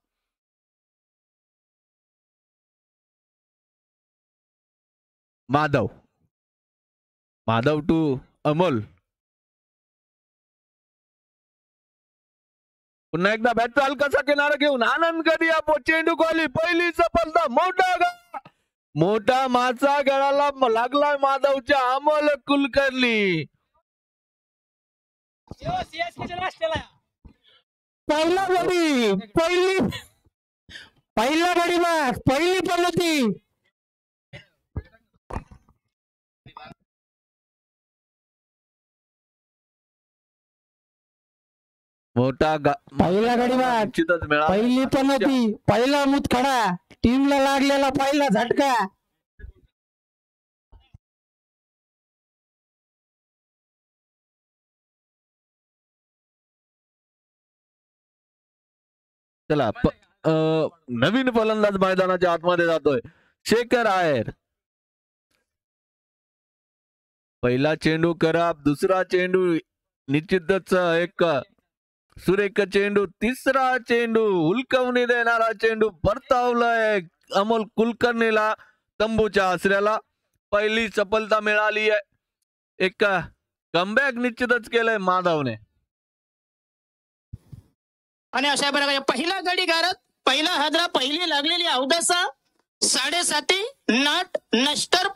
माधव टू अमोल. पुन्हा एकदा बॅटचा हलकासा किनारा घेऊन आनंद गडिया चेंडू खोली. पहिली सफलता. मोठा मासा गळाला लागलाय माधवच्या. अमोल कुलकर्णी
पहिला गडी. पहिला गडी मास. पहिली पद्धती. पहिला गडी मास.
निश्चितच मिळाला.
पहिली पद्धती. पहिला मुतखडा. टीमला लागलेला पहिला झटका.
चला नवीन फलंदाज मैदानाच्या आतमध्ये जातोय. शेखर आयर. पहिला चेंडू खराब. दुसरा चेंडू निश्चितच एक सुरेख चेंडू. तिसरा चेंडू हुलकवणी देणारा चेंडू. परतावलाय अमोल कुलकर्णीला तंबूच्या आसऱ्याला. पहिली सफलता मिळाली आहे. एक कमबॅक निश्चितच केलंय माधवने.
आणि अशा प्रकारे पहिला गडी गारत, पहिला हादरा, पहिली लागलेली अवदसा, 7.5 नाट नष्टर.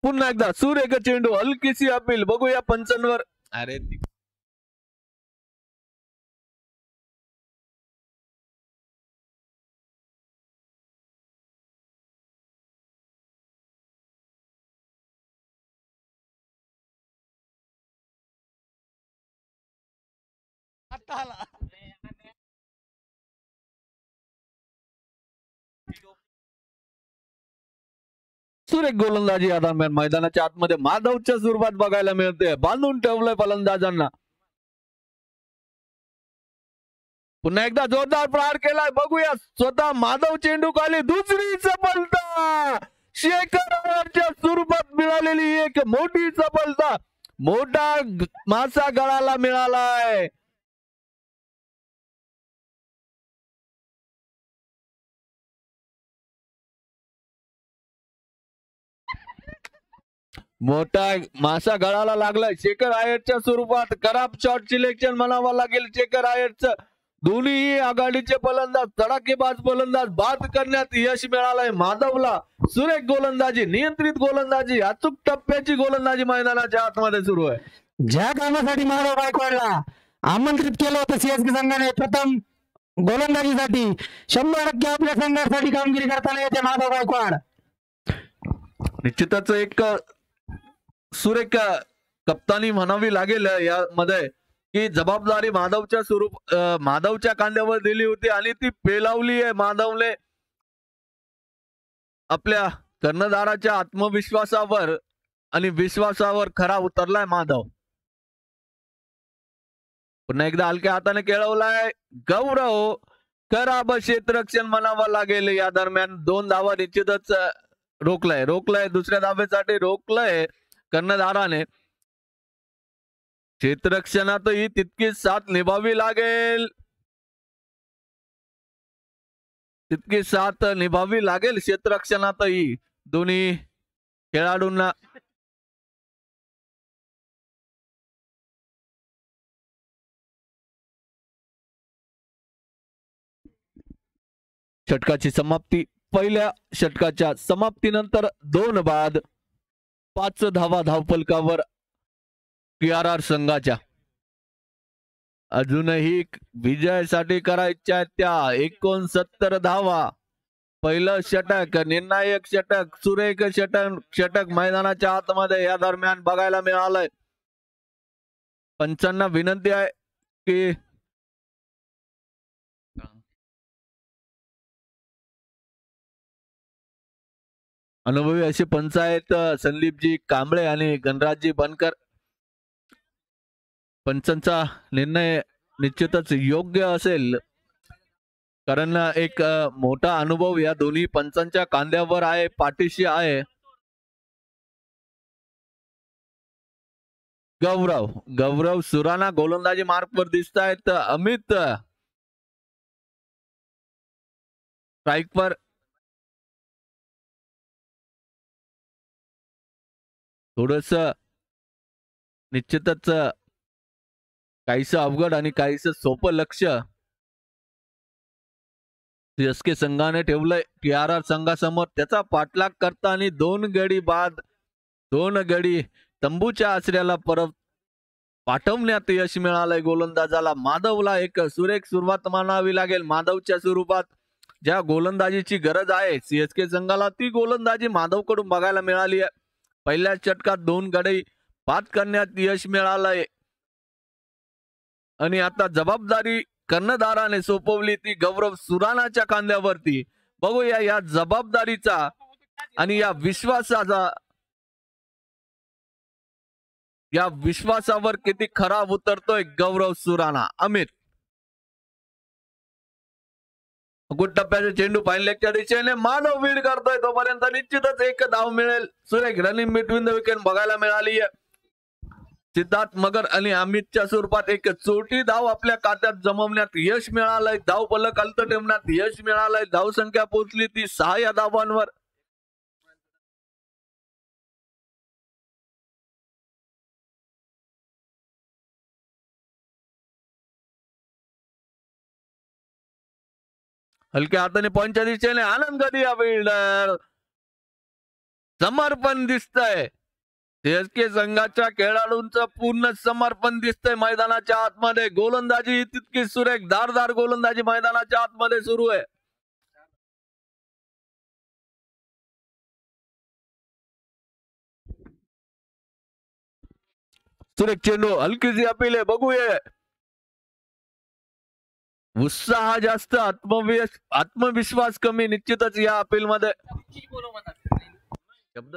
पुन्हा एकदा सुरेख चेंडू. हलकीसी अपील. बघूया पंचांवर. अरे सुरेख गोलंदाजी आता मैदानाच्या आतमध्ये माधवच्या स्वरूपात बघायला मिळते. बांधून ठेवलंय फलंदाजांना. पुन्हा एकदा जोरदार प्रहार केलाय. बघूया स्वतः माधव चेंडू खाली. दुसरी सफलता. शेखर आयरच्या स्वरूपात मिळालेली एक मोठी सफलता. मोठा मासा गळाला मिळालाय. मोठा मासा गळाला लागलाय शेखर आयरच्या स्वरूपात. खराब शॉट सिलेक्शन म्हणावं लागेल शेखर आयरचं. दोन्ही आघाडीचे फलंदाज तडाखेबाज फलंदाज बाद करण्यात यश मिळालंय माधवला. सुरेख गोलंदाजी, नियंत्रित गोलंदाजी, अचूक टप्प्याची गोलंदाजी मैदानाच्या आतमध्ये सुरू आहे.
ज्या कामासाठी माधव गायकवाडला आमंत्रित केलं होतं सीएसके संघाने प्रथम गोलंदाजीसाठी, 100% आपल्या संघासाठी कामगिरी करताना येते माधव गायकवाड.
निश्चितच एक सुरेख कप्तानी म्हणावी लागेल यामध्ये की जबाबदारी माधवच्या खांद्यावर दिली होती आणि ती पेलावली आहे माधवने. आपल्या कर्णधाराच्या आत्मविश्वासावर आणि विश्वासावर खरा उतरलाय माधव. पुन्हा एकदा हलक्या हाताने खेळवलाय गौरव. खराब क्षेत्ररक्षण म्हणावं लागेल. या दरम्यान 2 धावा निश्चितच रोखलंय दुसऱ्या धावेसाठी रोखलंय कर्णधाराने. क्षेत्ररक्षणातही तितकीच साथ निभावी लागेल. क्षेत्ररक्षणातही दोन्ही खेळाडूंना. षटकाची समाप्ती. पहिल्या षटकाच्या समाप्तीनंतर 2 बाद 5 धावा धावफलकावर PRR संघाच्या. अजूनही विजयासाठी करायच्या त्या 69 धावा. पहिलं षटक, निर्णायक षटक, सुरेख षटक मैदानाच्या आतमध्ये या दरम्यान बघायला मिळालंय. पंचांना विनंती आहे की अनुभवी असे पंच आहेत संदीपजी कांबळे आणि गणराजजी बनकर. पंचांचा निर्णय निश्चितच योग्य असेल, कारण एक मोठा अनुभव या दोन्ही पंचांच्या खांद्यावर आहे, पाठीशी आहे. गौरव सुराणा गोलंदाजी मार्कवर दिसत आहेत. अमित स्ट्राईकवर. थोडस निश्चितच काहीस अवघड आणि काहीस सोपं लक्ष CSK संघाने ठेवलंय PRR संघासमोर. त्याचा पाठलाग करताना 2 गडी बाद 2 गडी तंबूच्या आश्रयाला परत पाठवण्यात यश मिळालंय गोलंदाजाला. माधवला एक सुरेख सुरुवात मानावी लागेल. माधवच्या स्वरूपात ज्या गोलंदाजीची गरज आहे CSK संघाला, ती गोलंदाजी माधवकडून बघायला मिळाली आहे. पहिल्या षटकात 2 गडी बाद करण्यात यश मिळालंय आणि आता जबाबदारी कर्णधाराने सोपवली ती गौरव सुराणाच्या खांद्यावरती. बघूया या जबाबदारीचा आणि या विश्वासावर किती खरा उतरतोय गौरव सुराणा. अमित गुड टप्प्याचे चेंडू फाईन लेगच्या दिशेने. माधव वीड करतोय, तोपर्यंत निश्चितच 1 धाव मिळेल. सुरेख रनिंग बिटवीन द विकेट बघायला मिळाली आहे. सिद्धार्थ मगर आणि अमितच्या स्वरूपात एक चोटी धाव आपल्या खात्यात जमवण्यात यश मिळालंय. धाव फलक हलत ठेवण्यात यश मिळालंय. धाव संख्या पोहोचली ती 6 या धावांवर. हलक्या हाताने पॉइंटच्या दिशेने आनंद गदिया बिल्डर. समर्पण दिसतंय CSK संघाच्या खेळाडूंचं, पूर्ण समर्पण दिसतंय मैदानाच्या आतमध्ये. गोलंदाजी तितकी सुरेख धारदार गोलंदाजी मैदानाच्या आतमध्ये सुरू आहे. सुरेख चेंडू, हलकीची अपील आहे. बघूया उत्साह जास्त, आत्मविश्वास कमी निश्चितच या अपील मध्ये. शब्द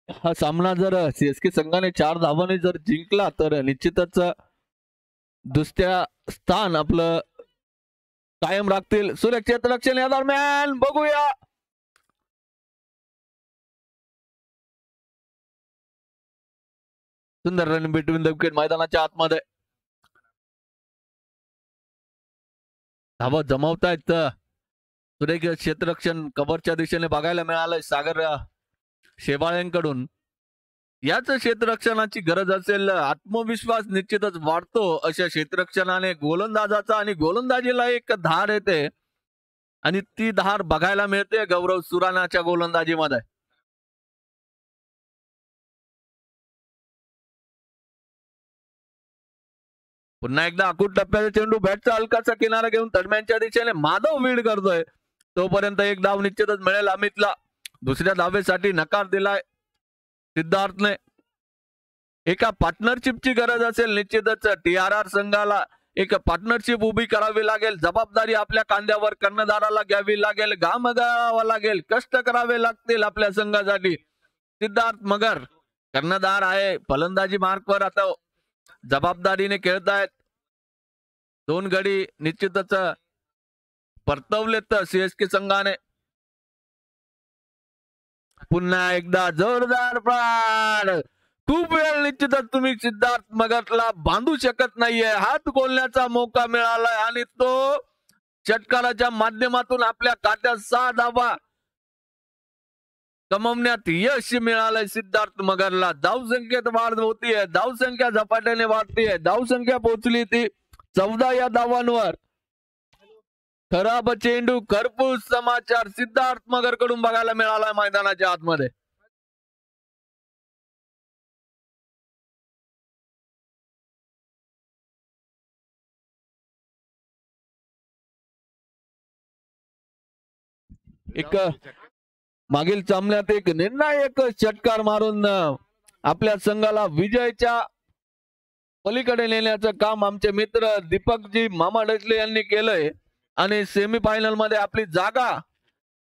हा सामना जर CSK संघाने 4 धावांनी जर जिंकला तर निश्चितच दुसऱ्या स्थान आपलं कायम राखतील. सुरेख क्षेत्ररक्षण या दरम्यान बघूया सुंदर रन बिटवीन द विकेट मैदानाच्या आतमध्ये. धावा जमवतायत. सुरेख क्षेत्ररक्षण कव्हरच्या दिशेने बघायला मिळालंय सागर शेवाळ्यांकडून. याच क्षेत्ररक्षणाची गरज असेल. आत्मविश्वास निश्चितच वाढतो अशा क्षेत्ररक्षणाने गोलंदाजाचा, आणि गोलंदाजीला एक धार येते आणि ती धार बघायला मिळते गौरव सुराणाच्या गोलंदाजीमध्ये. पुन्हा एकदा अकूट टप्प्याचा चेंडू बॅटचा हलकाचा किनारा घेऊन तडम्यांच्या दिशेने माधव वीड करतोय. तोपर्यंत 1 धाव निश्चितच मिळेल अमितला. दुसऱ्या धावेसाठी नकार दिलाय सिद्धार्थने. एका पार्टनरशिपची गरज असेल निश्चितच TRR संघाला. एक पार्टनरशिप उभी करावी लागेल, जबाबदारी आपल्या खांद्यावर कर्णधाराला घ्यावी लागेल, घाम गाळावा लागेल, कष्ट करावे लागतील आपल्या संघासाठी. सिद्धार्थ मगर कर्णधार आहे, फलंदाजी मार्कवर आता जबाबदारीने खेळतायत. 2 गडी निश्चितच परतवलेत सीएसके संघाने. पुन्हा एकदा जोरदार प्राण. खूप वेळ निश्चितच तुम्ही सिद्धार्थ मगरला बांधू शकत नाहीये. हात खोलण्याचा मौका मिळालाय आणि तो षटकाराच्या माध्यमातून आपल्या खात्यात 6 धावा कमवण्यात यश मिळालंय सिद्धार्थ मगरला. धावसंख्येत वाढ होतीये, धावसंख्या झपाट्याने वाढतीये, धावसंख्या पोहोचली ती 14 या धावांवर. खराब चेंडू, खरपूस समाचार सिद्धार्थ मगर कडून बघायला मिळाला मैदानाच्या आतमध्ये. एक मागील सामन्यात एक निर्णायक षटकार मारून आपल्या संघाला विजयाच्या पलीकडे नेण्याचं काम आमचे मित्र दीपकजी मामा डसले यांनी केलंय आणि सेमीफायनल मध्ये आपली जागा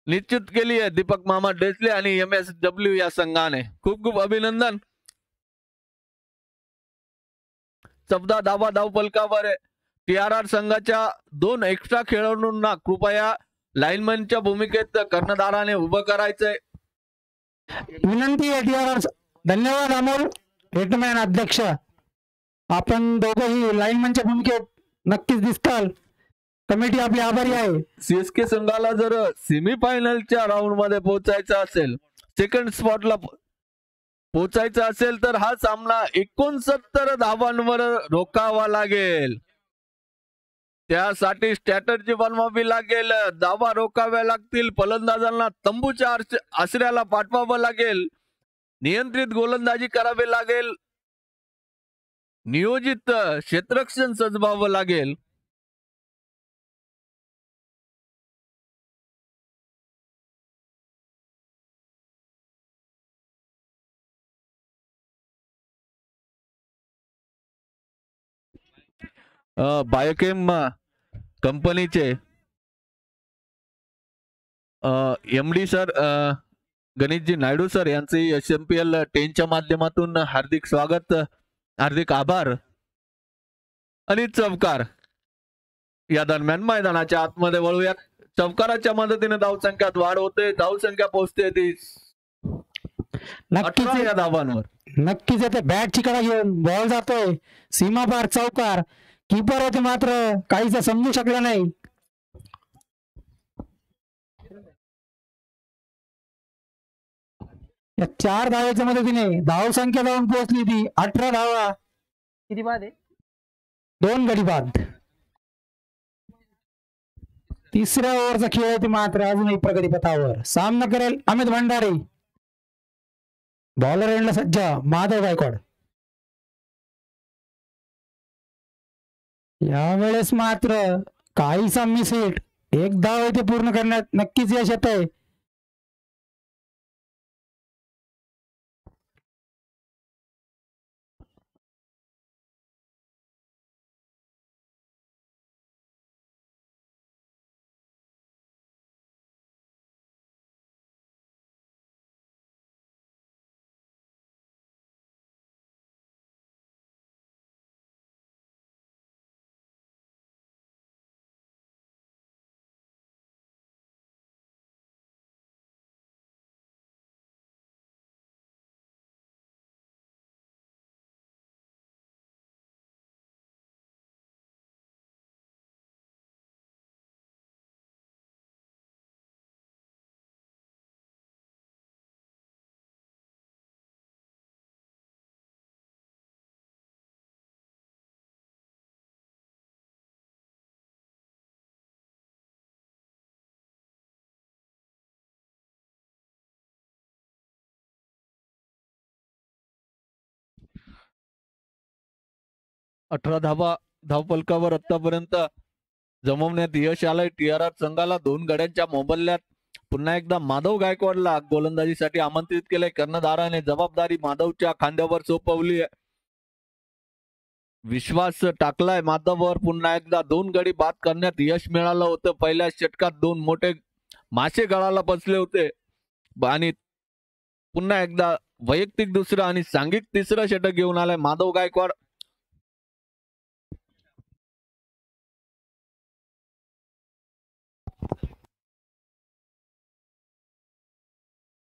निश्चित केली आहे दीपक मामा डसले आणि MSW या संघाने. खूप खूप अभिनंदन. 14 धावा धावफलकावर TRR संघाच्या 2 एक्स्ट्रा खेळाडूंना कृपया लाईनमॅनच्या भूमिकेत कर्णधाराने उभं करायचंय.
विनंती आहे TRR. धन्यवाद अमोल हेटमॅन अध्यक्ष. आपण दोघंही लाईनमॅनच्या भूमिकेत नक्कीच दिसताल. कमिटी आपली आभारी आहे.
सीएसके संघाला जर सेमीफायनलच्या राऊंड मध्ये पोहोचायचं असेल, सेकंड स्पॉटला पोहोचायचं असेल तर हा सामना 69 धावांवर रोखावा लागेल. त्यासाठी स्ट्रॅटर्जी बनवावी लागेल, धावा रोखाव्या लागतील, फलंदाजांना तंबूच्या आश्रयाला पाठवावं लागेल, नियंत्रित गोलंदाजी करावी लागेल, नियोजित क्षेत्ररक्षण सजवावं लागेल. बायोकेम कंपनीचे MD sir Ganeshji Naidu sir यांचे SMPL 10च्या माध्यमातून हार्दिक स्वागत, हार्दिक आभार आणि चौकार. या दरम्यान मैदानाच्या आतमध्ये वळूयात. चौकाराच्या मदतीने धावसंख्यात वाढ होते, धावसंख्या पोहोचते ती 18 या धावांवर.
नक्कीच येते. बॅटची कडा घेऊन बॉल जातोय सीमा पार चौकार. कीपर होते मात्र काहीच समजू शकलं नाही. या 4 धावाच्या मदतीने धावसंख्या जाऊन पोहोचली ती 18 धावा.
किती बाद आहे?
2 गडी बाद. तिसऱ्या ओव्हरचा खेळ आहे मात्र अजूनही प्रगतीपथावर. सामना करेल अमित भंडारी. बॉलर एंडला सज्ज माधव गायकवाड. यावेळेस मात्र काहीसा मिस हिट. 1 धाव इथे पूर्ण करण्यात नक्कीच यश येत आहे.
धावफलकावर आतापर्यंत जमवण्यात यश आलंय TRR संघाला. 2 गड्यांच्या मोबदल्यात पुन्हा एकदा माधव गायकवाडला गोलंदाजीसाठी आमंत्रित केलंय. कर्णधाराने जबाबदारी माधवच्या खांद्यावर सोपवली आहे. विश्वास टाकलाय माधववर. पुन्हा एकदा 2 गडी बाद करण्यात यश मिळालं होतं. पहिल्या षटकात 2 मोठे मासे गळाला बसले होते आणि पुन्हा एकदा वैयक्तिक दुसरं आणि सांघिक तिसरं षटक घेऊन आलाय माधव गायकवाड.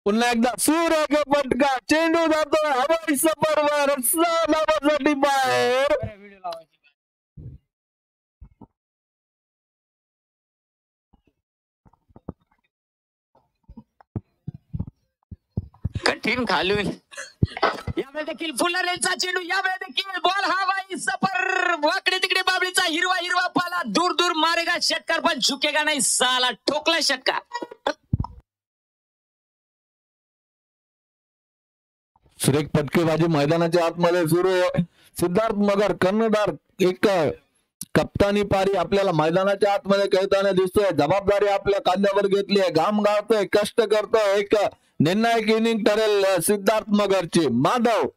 पुन्हा एकदा सुरेख फटका. चेंडू जातो हवाई सफरवर. धावासाठी बाहेर.
कठीण खालून यावेळी देखील फुलर यांचा चेंडू. यावेळी देखील बॉल हवाई सफर. वाकडे तिकडे बाबळीचा हिरवा हिरवा पाला. दूर दूर मारेगा षटकार पण झुकेगा नाही. साला ठोकला षटकार.
सुरेख फटकेबाजी मैदानाच्या आतमध्ये सुरू आहे. सिद्धार्थ मगर कर्णधार एक कप्तानी पारी आपल्याला मैदानाच्या आतमध्ये खेळताना दिसतोय. जबाबदारी आपल्या खांद्यावर घेतली आहे. घाम गाळतोय, कष्ट करतोय. एक निर्णायक इनिंग ठरेल सिद्धार्थ मगरची. माधव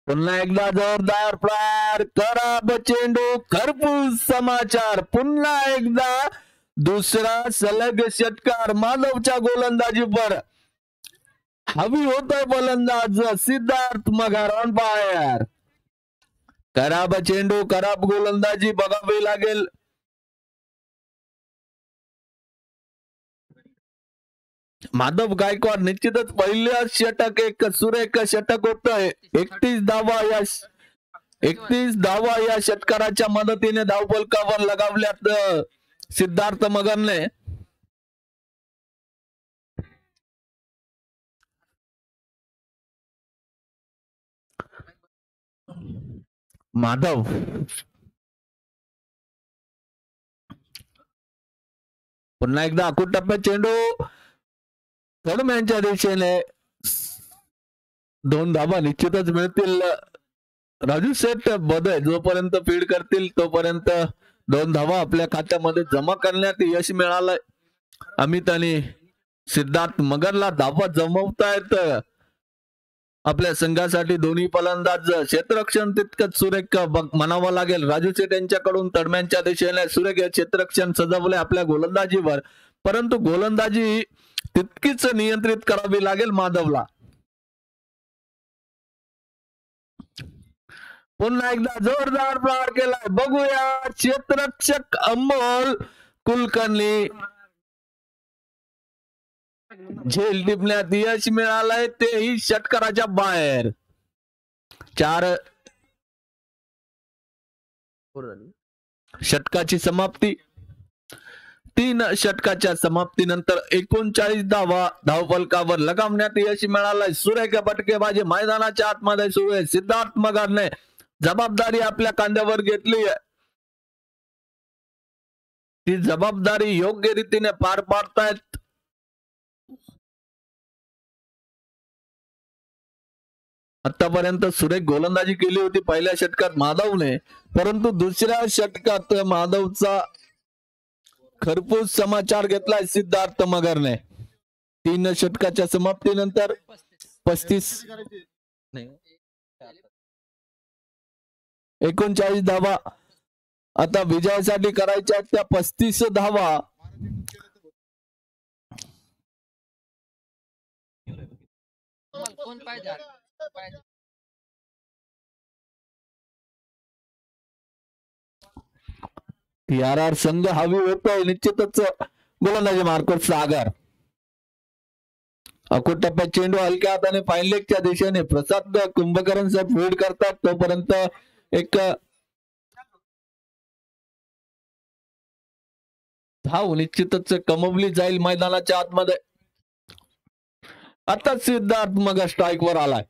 पुन्हा एकदा जोरदार फ्लायर. खराब चेंडू. खरपूस समाचार. पुन्हा एकदा दुसरा सलग षटकार माधवच्या गोलंदाजीवर. हवी होतोय फलंदाज सिद्धार्थ मगर ऑन फायर. खराब चेंडू, खराब गोलंदाजी बघावी लागेल. माधव गायकवाड निश्चितच पहिल्या षटक एक सुरेख षटक होतंय. 31 धावा या षटकाराच्या मदतीने धावफलकावर लगावल्यात सिद्धार्थ मगरने. माधव पुन्हा एकदा आखूड टप्प्यात चेंडू. यांच्या दिशेने 2 धावा निश्चितच मिळतील. राजू सेठ बदल जोपर्यंत फीड करतील तोपर्यंत 2 धावा आपल्या खात्यामध्ये जमा करण्यात यश मिळालंय. अमित आणि सिद्धार्थ मगरला धावा जमवतायत आपल्या संघासाठी दोन्ही फलंदाज. क्षेत्ररक्षण तितकंच सुरेख म्हणावं लागेल. राजू सेठ यांच्याकडून तडम्यांच्या दिशेने सुरेख क्षेत्ररक्षण सजवले आपल्या गोलंदाजीवर. परंतु गोलंदाजी तितकीच नियंत्रित करावी लागेल माधवला. पुन्हा एकदा जोरदार प्रहार केलाय. बघूया क्षेत्ररक्षक अमोल कुलकर्णी झेल टिपण्यात यश मिळालंय. तेही षटकाराच्या बाहेर. 4 षटकाची समाप्ती. 3 षटकाच्या समाप्तीनंतर 39 धावा धावफलकावर लगावण्यात यश मिळालंय. सुरेख फटकेबाजी मैदानाच्या आतमध्ये सुरू आहे. सिद्धार्थ मगरने जबाबदारी आपल्या खांद्यावर घेतली आहे. ती जबाबदारी योग्य रीतीने पार पाडतायत. आतापर्यंत सुरेख गोलंदाजी केली होती पहिल्या षटकात माधवने. परंतु दुसऱ्या षटकात माधवचा खरपूस समाचार घेतलाय सिद्धार्थ मगरने. 3 षटकाच्या समाप्तीनंतर 39 धावा आता विजयासाठी करायच्या. त्या 35 धावा TRR संघ हवी होतोय. निश्चितच गोलंदाजी मार्कट सागर. अकोट टप्प्यात चेंडू हलक्या हाताने फाईनलेगच्या दिशेने प्रसाद कुंभकरण साहेब फीड करतात. तोपर्यंत एक धाव निश्चितच कमवली जाईल मैदानाच्या आतमध्ये. आता सिद्धार्थ मग स्ट्राईक वर आलाय.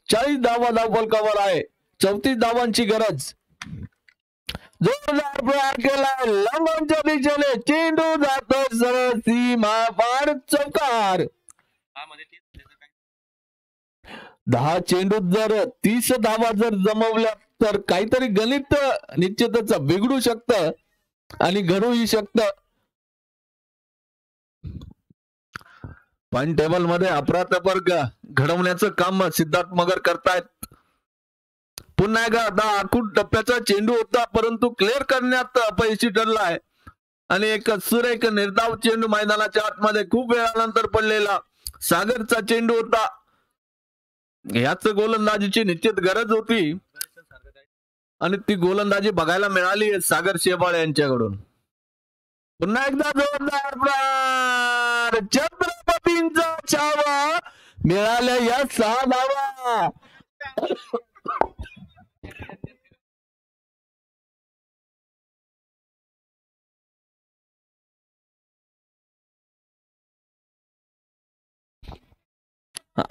40 धावा धावफलकावर आहे. 34 धावांची गरज. जोरदार प्रहार केलाय लंबनच्या दिशेने. चेंडू जातो सरळ सीमा पार. चौकार. 10 चेंडूत जर 30 धावा जर जमवल्या तर काहीतरी गणित निश्चितच बिघडू शकतं आणि घडूही शकतं. पॉइंट टेबल मध्ये अफरातफर घडवण्याचं काम सिद्धार्थ मगर करतायत. पुन्हा एकदा आखूड टप्प्याचा चेंडू होता परंतु क्लिअर करण्यात अपयशी ठरलाय आणि एक सुरेख निर्धाव चेंडू मैदानाच्या आतमध्ये खूप वेळानंतर पडलेला सागरचा चेंडू होता. याच गोलंदाजीची निश्चित गरज होती आणि ती गोलंदाजी बघायला मिळाली सागर शेवाळ यांच्याकडून. पुन्हा एकदा जोरदार छत्रपतींचा छावा मिळाल्या या 6 धावा.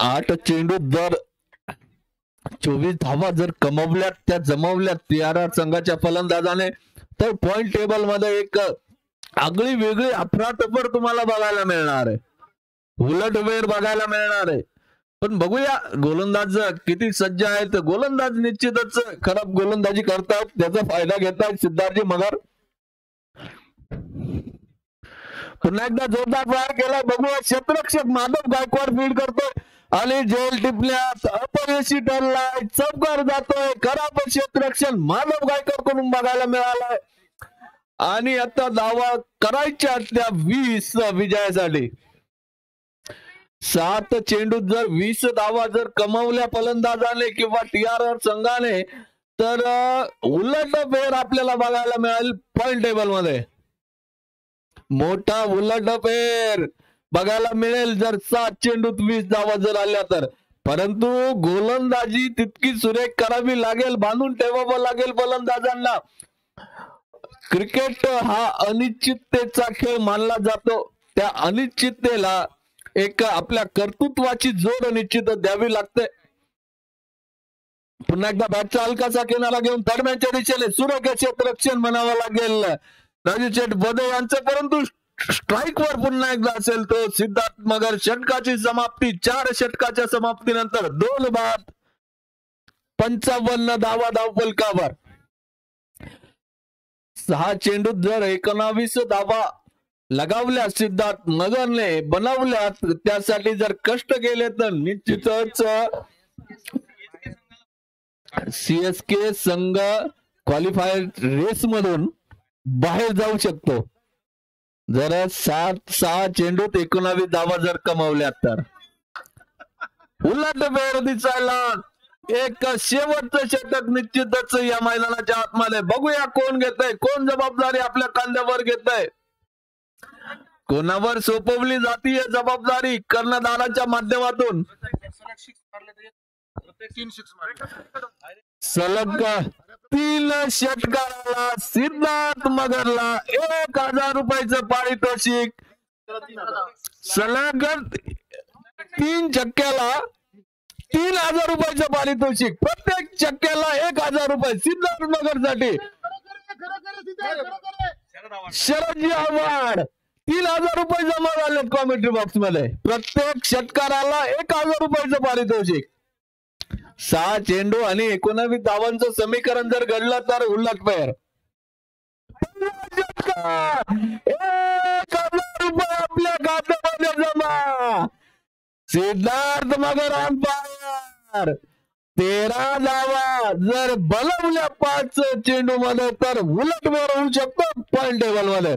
आठ चेंडू जर 24 धावा जर कमवल्यात त्या जमवल्यात TRR संघाच्या फलंदाजाने तर पॉइंट टेबल मध्ये एक आगळी वेगळी अफरातफर तुम्हाला बघायला मिळणार आहे. उलटवेर बघायला मिळणार आहे. पण बघूया गोलंदाज किती सज्ज आहेत. गोलंदाज निश्चितच खराब गोलंदाजी करतात त्याचा फायदा घेतात सिद्धार्थजी मगर. पुन्हा एकदा जोरदार प्रहार केला. बघूया क्षेत्ररक्षक माधव गायकवाड फील्ड करतोय आणि जेल टिपण्यात अपयशी ठरलाय. चौकार जातोय. खराब क्षेत्ररक्षण माधव गायकवाड कडून बघायला मिळालाय आणि आता धावा करायच्या त्या 20 विजयासाठी. 7 चेंडू जर 20 धावा जर कमवल्या फलंदाजाने किंवा TRR संघाने तर उलट फेर आपल्याला बघायला मिळेल पॉइंट टेबल मध्ये. मोठा उलट फेर बघायला मिळेल जर 7 चेंडूत 20 धावा जर आल्या तर. परंतु गोलंदाजी तितकी सुरेख करावी लागेल. बांधून ठेवावं लागेल फलंदाजांना. क्रिकेट हा अनिश्चिततेचा खेळ मानला जातो. त्या अनिश्चिततेला एक आपल्या कर्तृत्वाची जोड निश्चित द्यावी लागते. पुन्हा एकदा बॅटचा हलकासा किनारा घेऊन दरम्यानच्या दिशेने सुरेख क्षेत्ररक्षण म्हणावं लागेल राजू शेठ बदे यांचं. परंतु स्ट्राईक वर पुन्हा एकदा असेल तो सिद्धार्थ मगर. षटकाची समाप्ती 4 षटकाच्या समाप्तीनंतर 2 बाद 55 धावा धावफलकावर. 6 चेंडूत जर 19 धावा लगावल्या सिद्धार्थ मगरने बनवल्या त्यासाठी जर कष्ट केले तर निश्चितच CSK संघ क्वालिफायर रेस मधून बाहेर जाऊ शकतो. जर 6 चेंडूत 19 धावा जर कमावल्या तर. उलट फेर दिसायला एक शेवटचं षटक निश्चितच या मैदानाच्या आतमध्ये. बघूया कोण घेतय, कोण जबाबदारी आपल्या खांद्यावर घेतय, कोणावर सोपवली जातीय जबाबदारी कर्णधाराच्या माध्यमातून. सलग 3 षटकाराला सिद्धार्थ मगरला 1000 रुपयाचं पारितोषिक. सलग 3 छक्क्याला 3000 रुपयाचं पारितोषिक. प्रत्येक छक्क्याला 1000 रुपये सिद्धार्थ मगरसाठी. शरदजी आव्हाड 3000 रुपये जमा झाले कॉमेंट्री बॉक्स मध्ये. प्रत्येक षटकाराला 1000 रुपयाचं पारितोषिक. 6 चेंडू आणि 19 धावांचं समीकरण जर घडलं तर उलट फेर 1000 रुपये आपल्या खात्यामध्ये जमा. सिद्धार्थ मगर अंपायर 13 धावा जर बनवल्या 5 चेंडू मध्ये तर उलट फेर होऊ शकतो पॉइंट टेबल मध्ये.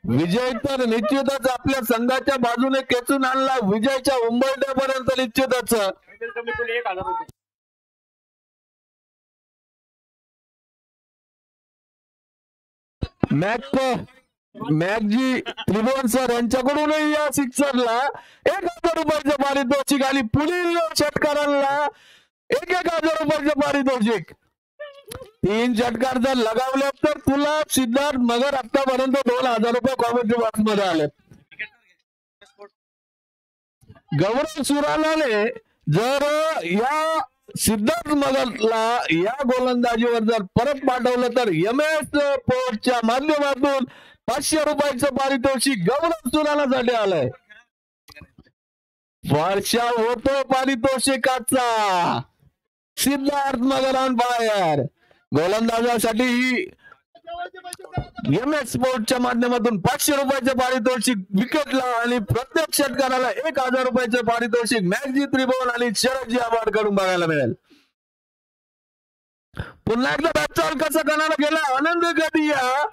विजय तर निश्चितच आपल्या संघाच्या बाजूने खेचून आणला. विजयच्या उंबरठ्यापर्यंत निश्चितच. मॅकजी त्रिभुवन सर यांच्याकडूनही या सिक्सरला 1000 रुपयाचं पारितोषिक आणि पुढील षटकारांना 1000 रुपयाचं पारितोषिक. 3 षटकार जर लगावले तर तुला सिद्धार्थ मगर आतापर्यंत 2000 रुपये कॉमेंट्री बॉक्स मध्ये आले. गौरव सुरानाने जर या सिद्धार्थ मगरला या गोलंदाजीवर जर परत पाठवलं तर MS पोर्टच्या माध्यमातून 500 रुपयाचं पारितोषिक गौरव सुरानासाठी आलंय. वर्षा होतो पारितोषिकाचा. सिद्धार्थ मगर अंपायर गोलंदाजासाठी MS स्पोर्टच्या माध्यमातून 500 रुपयाचं पारितोषिक विकेटला आणि प्रत्येक षटकाराला 1000 रुपयाचं पारितोषिक मॅगजी त्रिभुवन आणि शरदजी आव्हाड कडून बघायला मिळेल. पुन्हा एकदा बॅट चाल कसा करण्याला गेला आनंद गडिया.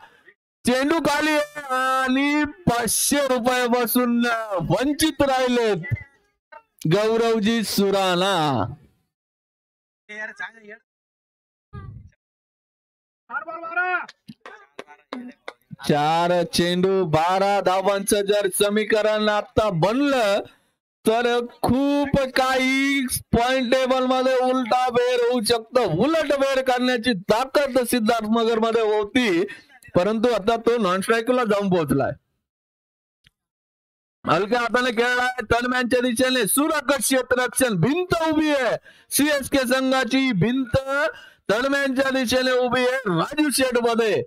चेंडू खाली आणि 500 रुपयापासून वंचित राहिलेत गौरवजी सुराणा. 4 चेंडू 12 धावांचं जर समीकरण आता बनलं तर खूप काही पॉइंट टेबल मध्ये उलटा बेर होऊ शकतं. उलट बेर करण्याची ताकद सिद्धार्थ मगर मध्ये होती, परंतु आता तो नॉन स्ट्राईकला जाऊन पोहोचलाय. हलक्या हाताने खेळलाय तळम्यांच्या दिशेने सुरक्षित क्षेत्ररक्षण. भिंत उभी आहे CSK संघाची. भिंत तळम्यांच्या दिशेने उभी आहे राजू शेठ मध्ये.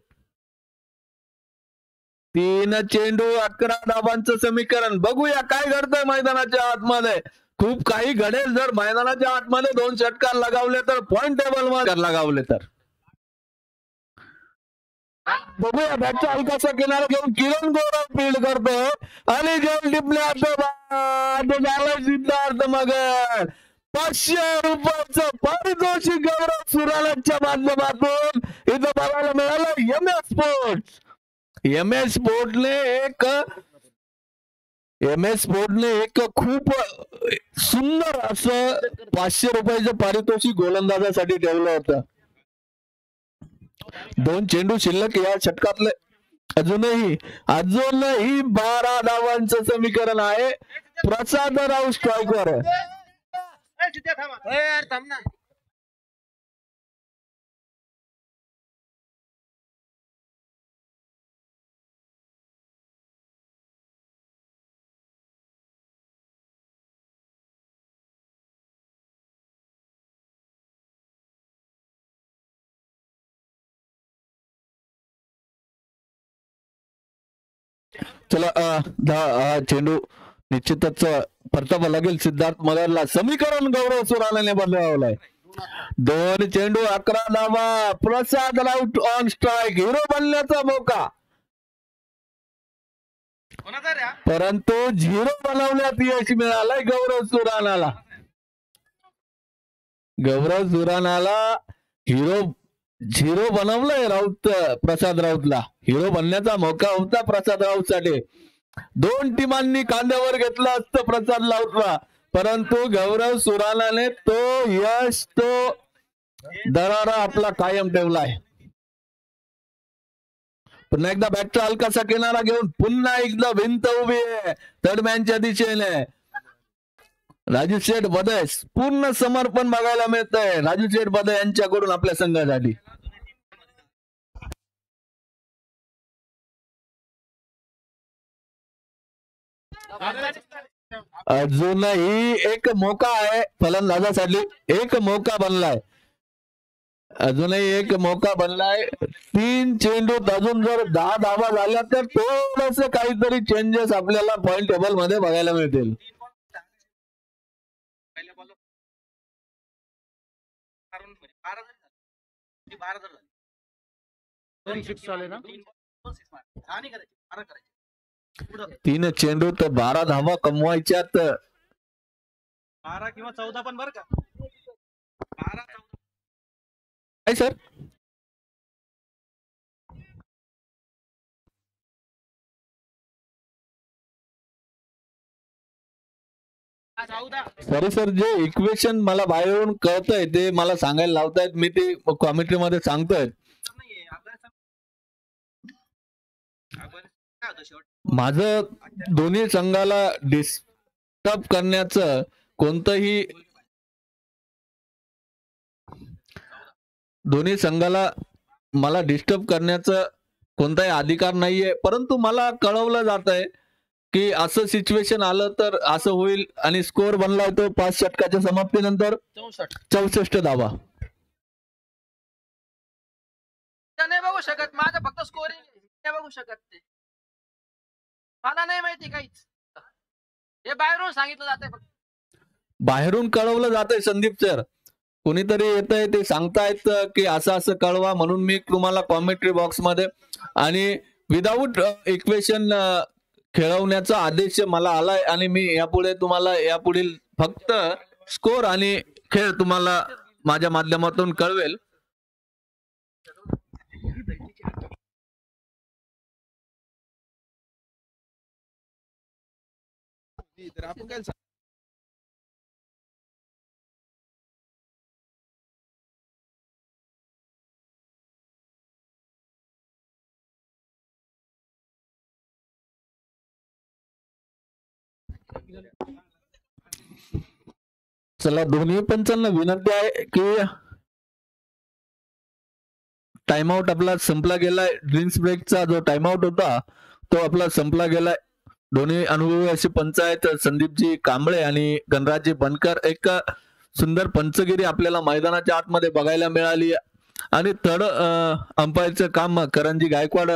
3 चेंडू 11 धावांचं समीकरण. बघूया काय घडतंय मैदानाच्या आतमध्ये. खूप काही घडेल जर मैदानाच्या आतमध्ये 2 षटकार लगावले तर, पॉइंट टेबल मध्ये लगावले तर. बघूया बॅटचा हलकासा किनारा घेऊन किरण गौरव फील्ड करतो आणि घेऊन टिपल्या झालं सिद्धार्थ मगर. 500 रुपयाचं पारितोषिक गौरव सुराणाच्या माध्यमातून इथं बघायला मिळालं. MS sports. MS स्पोर्टने एक खूप सुंदर असं 500 रुपयाचं पारितोषिक गोलंदाजासाठी ठेवलं होतं. 2 चेंडू शिल्लक या षटकातले. अजूनही 12 धावांचं समीकरण आहे. प्रसाद राव स्ट्रायकर. चला चेंडू निश्चितच परतावा लागेल सिद्धार्थ मगरला. समीकरण गौरव सुराणाने बदलावलाय. 2 चेंडू 11 धावा. प्रसाद राऊत ऑन स्ट्राईक. हिरो बनण्याचा मौका, परंतु 0 बनवण्यात यश मिळालंय गौरव सुराणाला. गौरव सुराणाला हिरो बनवलंय राऊत. प्रसाद राऊतला हिरो बनण्याचा मौका होता प्रसाद राऊत साठी. 2 टीमांनी कांद्यावर घेतलं असतं प्रसाद राऊतला, परंतु गौरव सुराणाने तो यश, तो दरारा आपला कायम ठेवलाय. पुन्हा एकदा बॅटचा हलकासा किनारा घेऊन पुन्हा एकदा भिंत उभी आहे तडम्यांच्या दिशेने. राजू शेठ बदय पूर्ण समर्पण बघायला मिळतंय राजू शेठ बदय यांच्याकडून आपल्या संघासाठी. अजूनही एक मौका आहे फलंदाजासाठी. एक मौका बनलाय. अजूनही एक मौका बनलाय. 3 चेंडूत अजून जर 10 धावा झाल्या तर थोडस काहीतरी चेंजेस आपल्याला पॉइंट टेबल मध्ये बघायला मिळतील. तीन चेंडू तर 12 धावा कमवायच्यात.
12 किंवा 14 पण बरं का. 12
काय सर? सॉरी सर, जे इक्वेशन मला बाहेरून कळतंय ते मला सांगायला लावतायत, मी ते कॉमेंट्री मध्ये सांगतोय. माझं दोन्ही संघाला डिस्टर्ब करण्याचं कोणतंही, दोन्ही संघाला मला डिस्टर्ब करण्याचं कोणताही अधिकार नाहीये, परंतु मला कळवलं जात आहे की असं सिच्युएशन आलं तर असं होईल आणि स्कोर बनला होतो 5 षटकाच्या समाप्तीनंतर 64 धावा.
नाही बघू शकत, माझं फक्त स्कोरिंग नाही बघू शकत, ते मला नाही माहिती काहीच, हे बाहेरून सांगितलं जातंय.
बाहेरून कळवलं जातंय संदीप सर, कोणीतरी येत आहे ते सांगतायत की असं असं कळवा, म्हणून मी तुम्हाला कॉमेंट्री बॉक्स मध्ये आणि विदाऊट इक्वेशन खेळवण्याचा आदेश मला आलाय आणि मी यापुढे तुम्हाला यापुढील फक्त स्कोर आणि खेळ तुम्हाला माझ्या माध्यमातून कळवेल. चला, दोन्ही पंचांना विनंती आहे की टाइमआउट आपला संपला गेलाय. ड्रिंक्स ब्रेकचा जो टाइमआउट होता तो आपला संपला गेलाय. दोन्ही अनुभवी असे पंच आहेत, संदीपजी कांबळे आणि गणराजजी बनकर. एक सुंदर पंचगिरी आपल्याला मैदानाच्या आतमध्ये बघायला मिळाली आणि थर्ड अंपायरचं काम करणजी गायकवाड.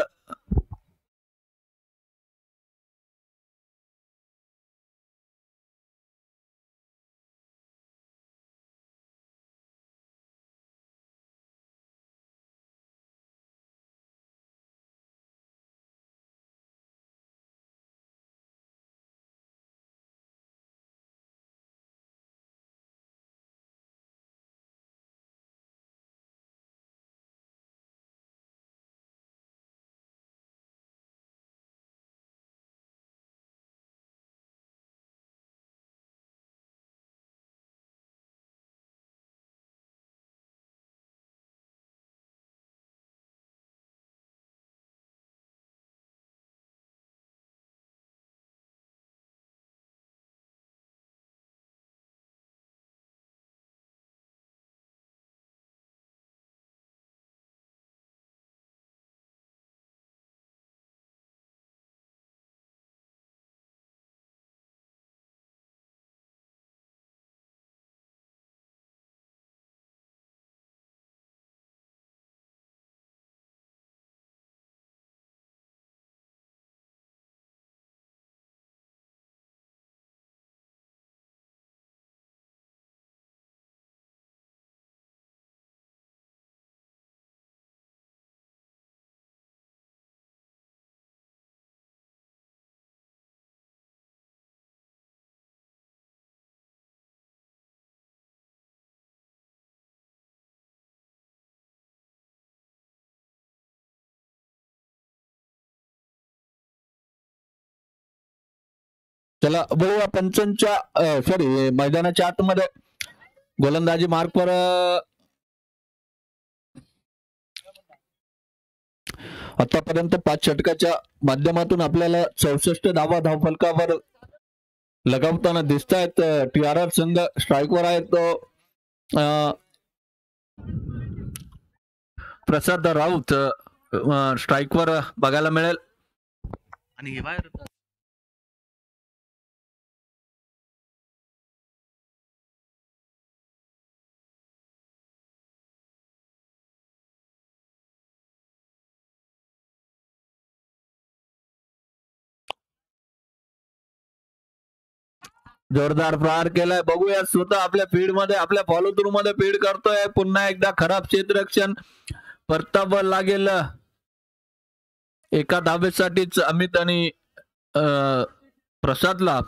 चला बघूया पंचांच्या सॉरी मैदानाच्या आतमध्ये गोलंदाजी मार्कवर आतापर्यंत 5 षटकाच्या माध्यमातून आपल्याला 64 धावा धावफलकावर लगावताना दिसत आहेत. TRR संघ स्ट्राईकवर आहे तो प्रसाद राऊत स्ट्राईकवर बघायला मिळेल. आणि जोरदार प्रहार केलाय. बघूया स्वतः आपल्या फीड मध्ये आपल्या फॉलो थ्रू मध्ये फीड करतोय. पुन्हा एकदा खराब क्षेत्ररक्षण परतावं लागेल. एका धावेसाठीच अमित आणि प्रसादला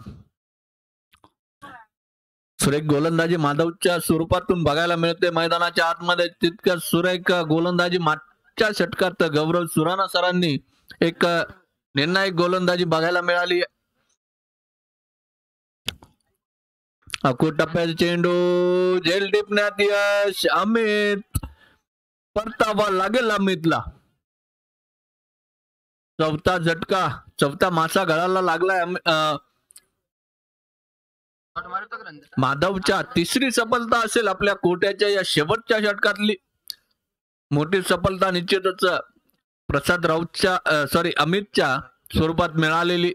सुरेख गोलंदाजी माधवच्या स्वरूपातून बघायला मिळते मैदानाच्या आतमध्ये. तितक्या सुरेख गोलंदाजी मागच्या षटकात गौरव सुराणा सरांनी एक निर्णायक गोलंदाजी बघायला मिळाली. अकूट टप्प्याचा चेंडू झेल टिपण्यात यश. अमित परतावा लागेल अमितला. चौथा झटका, चौथा मासा गळाला लागलाय. माधवच्या तिसरी सफलता असेल आपल्या कोट्याच्या या शेवटच्या षटकातली. मोठी सफलता निश्चितच प्रसाद राऊतच्या सॉरी अमितच्या स्वरूपात मिळालेली.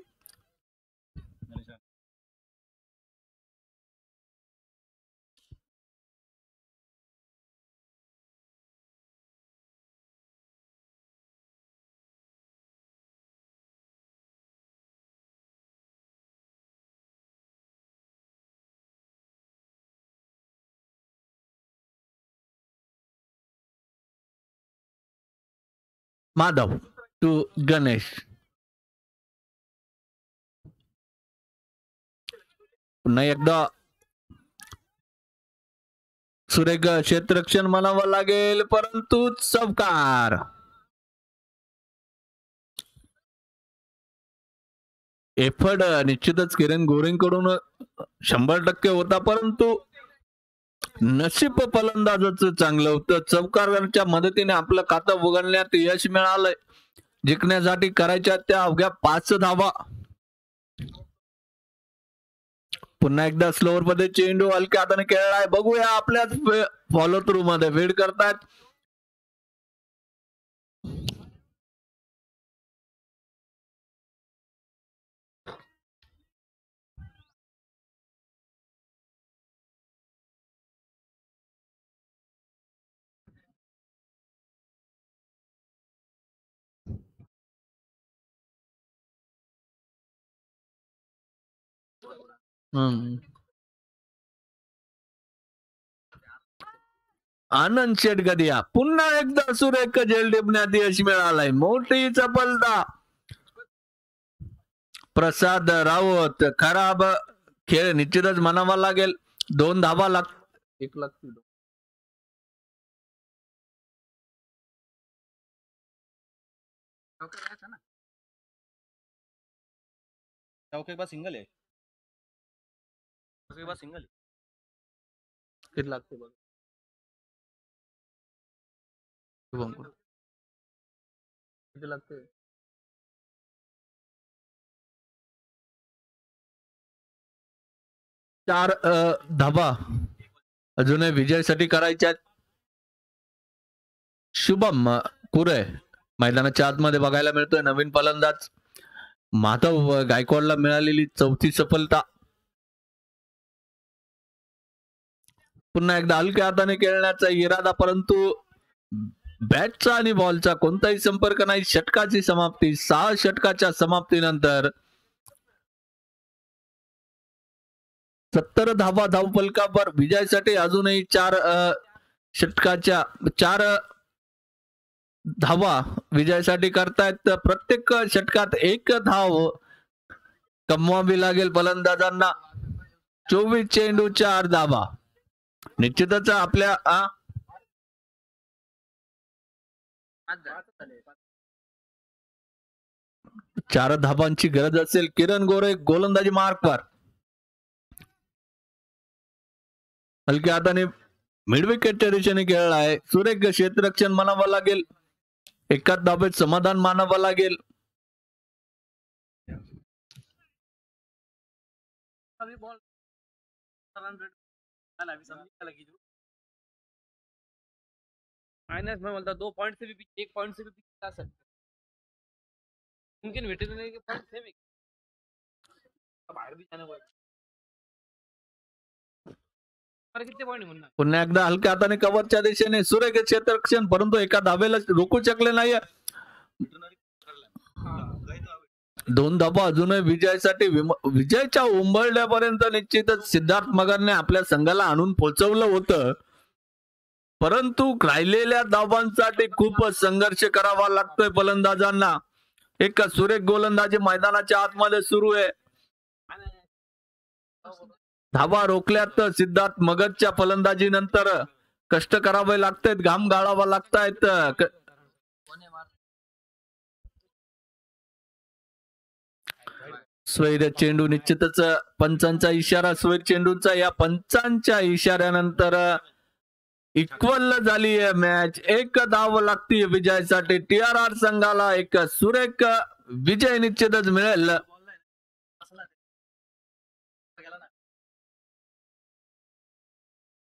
माधव टू गणेश. पुन्हा एकदा सुरेख क्षेत्ररक्षण म्हणावं लागेल, परंतु चौकार. एफर्ट निश्चितच किरण गोरेंकडून 100% होता, परंतु नशीब फलंदाजाचं चांगलं होतं. चौकारच्या मदतीने आपलं खातं उघडण्यात यश मिळालंय. जिंकण्यासाठी करायच्या त्या अवघ्या 5 धावा. पुन्हा एकदा स्लोअर मध्ये चेंडू हलक्या हाताने खेळलाय. बघूया आपल्याच फॉलो थ्रू मध्ये वेट करतायत. आनंद शेटगदिया पुन्हा एकदा सुरेख झेल टिपण्यात यश मिळालंय. मोठी चपलता. प्रसाद राऊत खराब खेळ निश्चितच म्हणावा लागेल. 2 धावा लागतील. 1 लाख
चौके के बाद सिंगल है, उसके बाद सिंगल है.
किती लागते बघ. किती लागते. 4 धावा अजूनही विजयासाठी करायच्या. शुभम कुरे मैदानाच्या आतमध्ये बघायला मिळतोय. नवीन फलंदाज माधव गायकवाडला मिळालेली 4थी सफलता. पुन्हा एकदा हलक्या हाताने खेळण्याचा इरादा, परंतु बॅटचा आणि बॉलचा कोणताही संपर्क नाही. षटकाची समाप्ती. 6 षटकाच्या समाप्तीनंतर 70 धावा धावफलकावर. विजयासाठी अजूनही 4 षटकाच्या 4 धावा विजयासाठी करतायत. प्रत्येक षटकात 1 धाव कमवावी लागेल फलंदाजांना. 24 चेंडू 4 धावा. निश्चितच आपल्या 4 धावांची गरज असेल. किरण गोरे गोलंदाजी मार्कवर. हलक्या हाताने मिडविकेटच्या दिशेने खेळला आहे. सुरेख क्षेत्ररक्षण म्हणावं लागेल. 1 धावेत समाधान मानावं लागेल.
माइनस में बोलता 2 पॉइंट से भी पीछे, 1 पॉइंट से भी पीछे जा सकते. मुमकिन भेटे नहीं के पॉइंट सेम है. बाहर भी जाने वाला. पर कितने पॉइंट म्हणणार.
पुन्हा एकदा हलक्या हाताने कव्हरच्या दिशेने सुरेख क्षेत्ररक्षण, परंतु 1 धावेला रोखू शकले नाही. 2 धावा अजूनही विजयासाठी. विजयाच्या उंबरड्यापर्यंत निश्चितच सिद्धार्थ मगरने आपल्या संघाला आणून पोहोचवलं होतं, परंतु राहिलेल्या धावांसाठी खूप संघर्ष करावा लागतोय फलंदाजांना. एक सुरेख गोलंदाजी मैदानाच्या आतमध्ये सुरू आहे. धावा रोखल्यात सिद्धार्थ मगरच्या फलंदाजी नंतर कष्ट करावे लागतायत. घाम गाळावा लागतायत. स्वैर चेंडू निश्चितच पंचांचा इशारा. स्वैर चेंडूचा. या पंचांच्या इशाऱ्यानंतर इक्वल झाली आहे मॅच. 1 धाव लागती विजयासाठी. TRR संघाला एक सुरेख विजय निश्चितच मिळेल.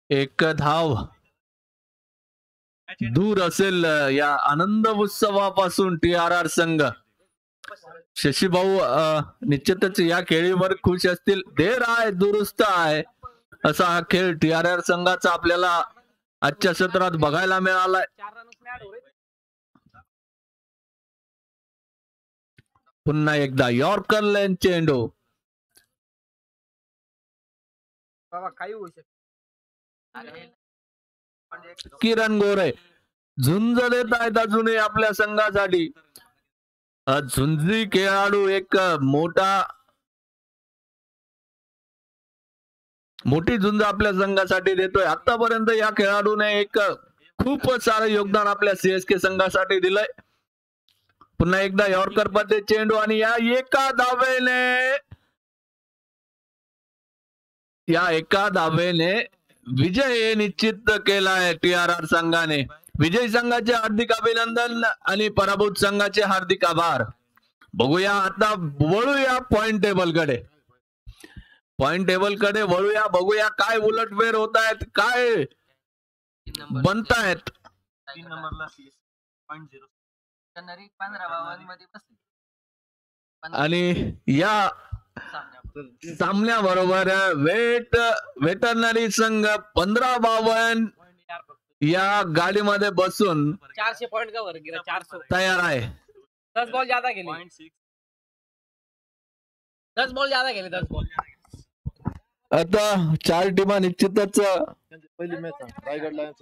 एक धाव दूर असेल या आनंद उत्सवापासून TRR संघ. शशीभाऊ निश्चितच या खेळीवर खुश असतील. देर आहे दुरुस्त आहे असा हा खेळ TRR संघाचा आपल्याला आजच्या सत्रात बघायला मिळालाय. पुन्हा एकदा यॉर्कर लेन चेंडू.
बाबा काही होऊ शकते.
किरण गोरे झुंज देत आहेत अजूनही आपल्या संघासाठी. झुंजी खेळाडू एक मोठी झुंज आपल्या संघासाठी देतोय. आतापर्यंत या खेळाडूने एक खूप सारं योगदान आपल्या सीएसके संघासाठी दिलंय. पुन्हा एकदा यॉर्कर मध्ये चेंडू आणि या एका धावेने विजय निश्चित केलाय TRR संघाने. विजयी संघाचे हार्दिक अभिनंदन आणि पराभूत संघाचे हार्दिक आभार. बघूया आता, वळूया पॉइंट टेबल कडे वळूया. बघूया काय उलटफेर होत आहेत, काय बनतायत.
3 नंबरला 0.0
आणि या सामन्याबरोबर वेटरनरी संघ 15-52 या गाडीमध्ये बसून
400 पॉइंट का वर गिरा 400
तयार आहे.
10 बॉल ज्यादा खेले 10 बॉल ज्यादा खेले 10 बॉल.
आता 4 टीमा निश्चितच
पहिली मॅच रायगड लायन्स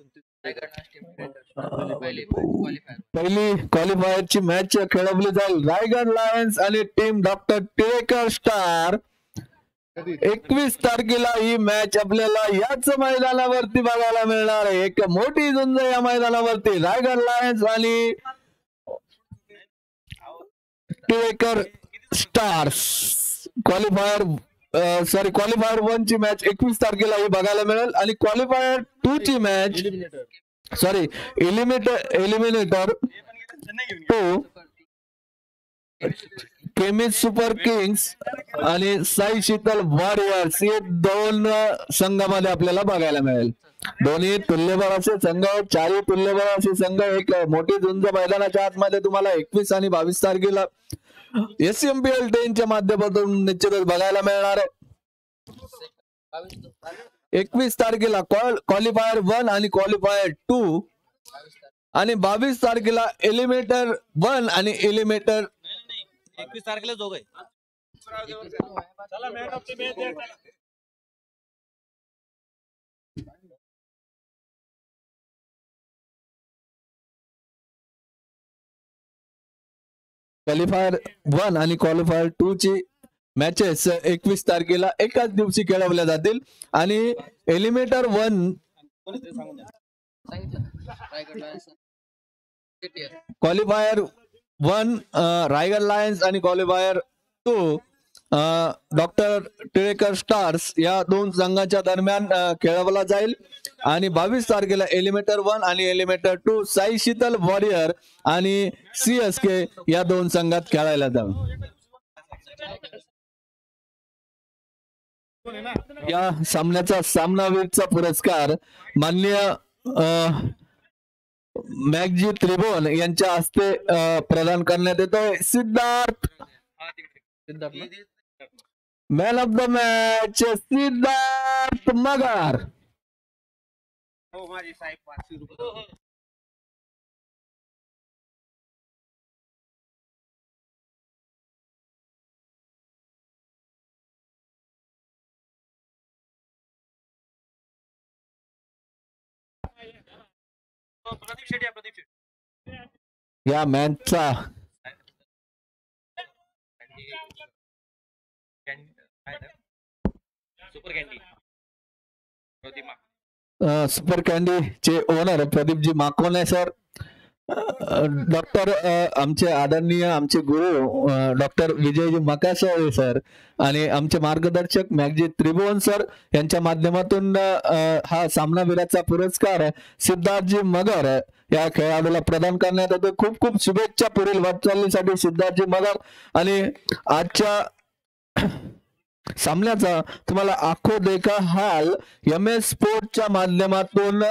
पहिली क्वालिफायरची मॅच खेळवली जाईल. रायगड लायन्स आणि टीम डॉक्टर टिळेकर स्टार. 21 तारखेला ही मॅच आपल्याला याच मैदानावरती बघायला मिळणार आहे. एक मोठी झुंज या मैदानावरती रायगड लायन्स आणि टिळेकर स्टार्स. क्वालिफायर 1 ची मॅच 21 तारखेला ही बघायला मिळेल आणि क्वालिफायर 2 ची match eliminator 2 chemist super Kings आणि साई शीतल वॉरियर्स हे 2 संघामध्ये आपल्याला बघायला मिळेल. दोन्ही तुल्यबळ असे संघ, 4 तुल्यबळ असे संघ. एक मोठी झुंज मैदानाच्या आतमध्ये तुम्हाला 21 आणि 22 तारखेला SMPL 10 च्या माध्यमातून निश्चितच बघायला मिळणार आहे. 21 तारखेला क्वालिफायर 1 आणि क्वालिफायर 2 आणि 22 तारखेला एलिमिनेटर 1 आणि एलिमिनेटर
21 तारखेला दोघं आहे.
क्वालिफायर 1 आणि क्वालिफायर 2 ची मॅचेस 21 तारखेला एकाच दिवशी खेळवल्या जातील आणि एलिमिनेटर 1 क्वालिफायर 1 रायगड लायन्स आणि क्वालिफायर 2 डॉक्टर टिळेकर स्टार्स या 2 संघाच्या दरम्यान खेळवला जाईल. आणि 22 तारखेला एलिमिनेटर 1 आणि एलिमिनेटर 2 साई शीतल वॉरियर आणि CSK या 2 संघात खेळायला जाऊ. या सामन्याचा सामनावीरचा पुरस्कार माननीय मॅगजी त्रिभुवन यांच्या हस्ते प्रदान करण्यात येतोय. Siddharth man of the match Siddharth Magar. या मॅचचा सुपर कॅन्डी चे owner Pradeepji Makone sir. Doctor आमचे आदरणीय आमचे गुरु डॉक्टर विजयजी मकासळे सर आणि आमचे मार्गदर्शक मॅगजी त्रिभुवन सर यांच्या माध्यमातून हा सामनावीराचा पुरस्कार सिद्धार्थजी मगर या खेळाडूला प्रदान करण्यात येतो. खूप खूप शुभेच्छा पुढील वाटचालीसाठी सिद्धार्थजी मगर. आणि आजच्या सामन्याचा तुम्हाला आखो देखा हाल MS स्पोर्टच्या माध्यमातून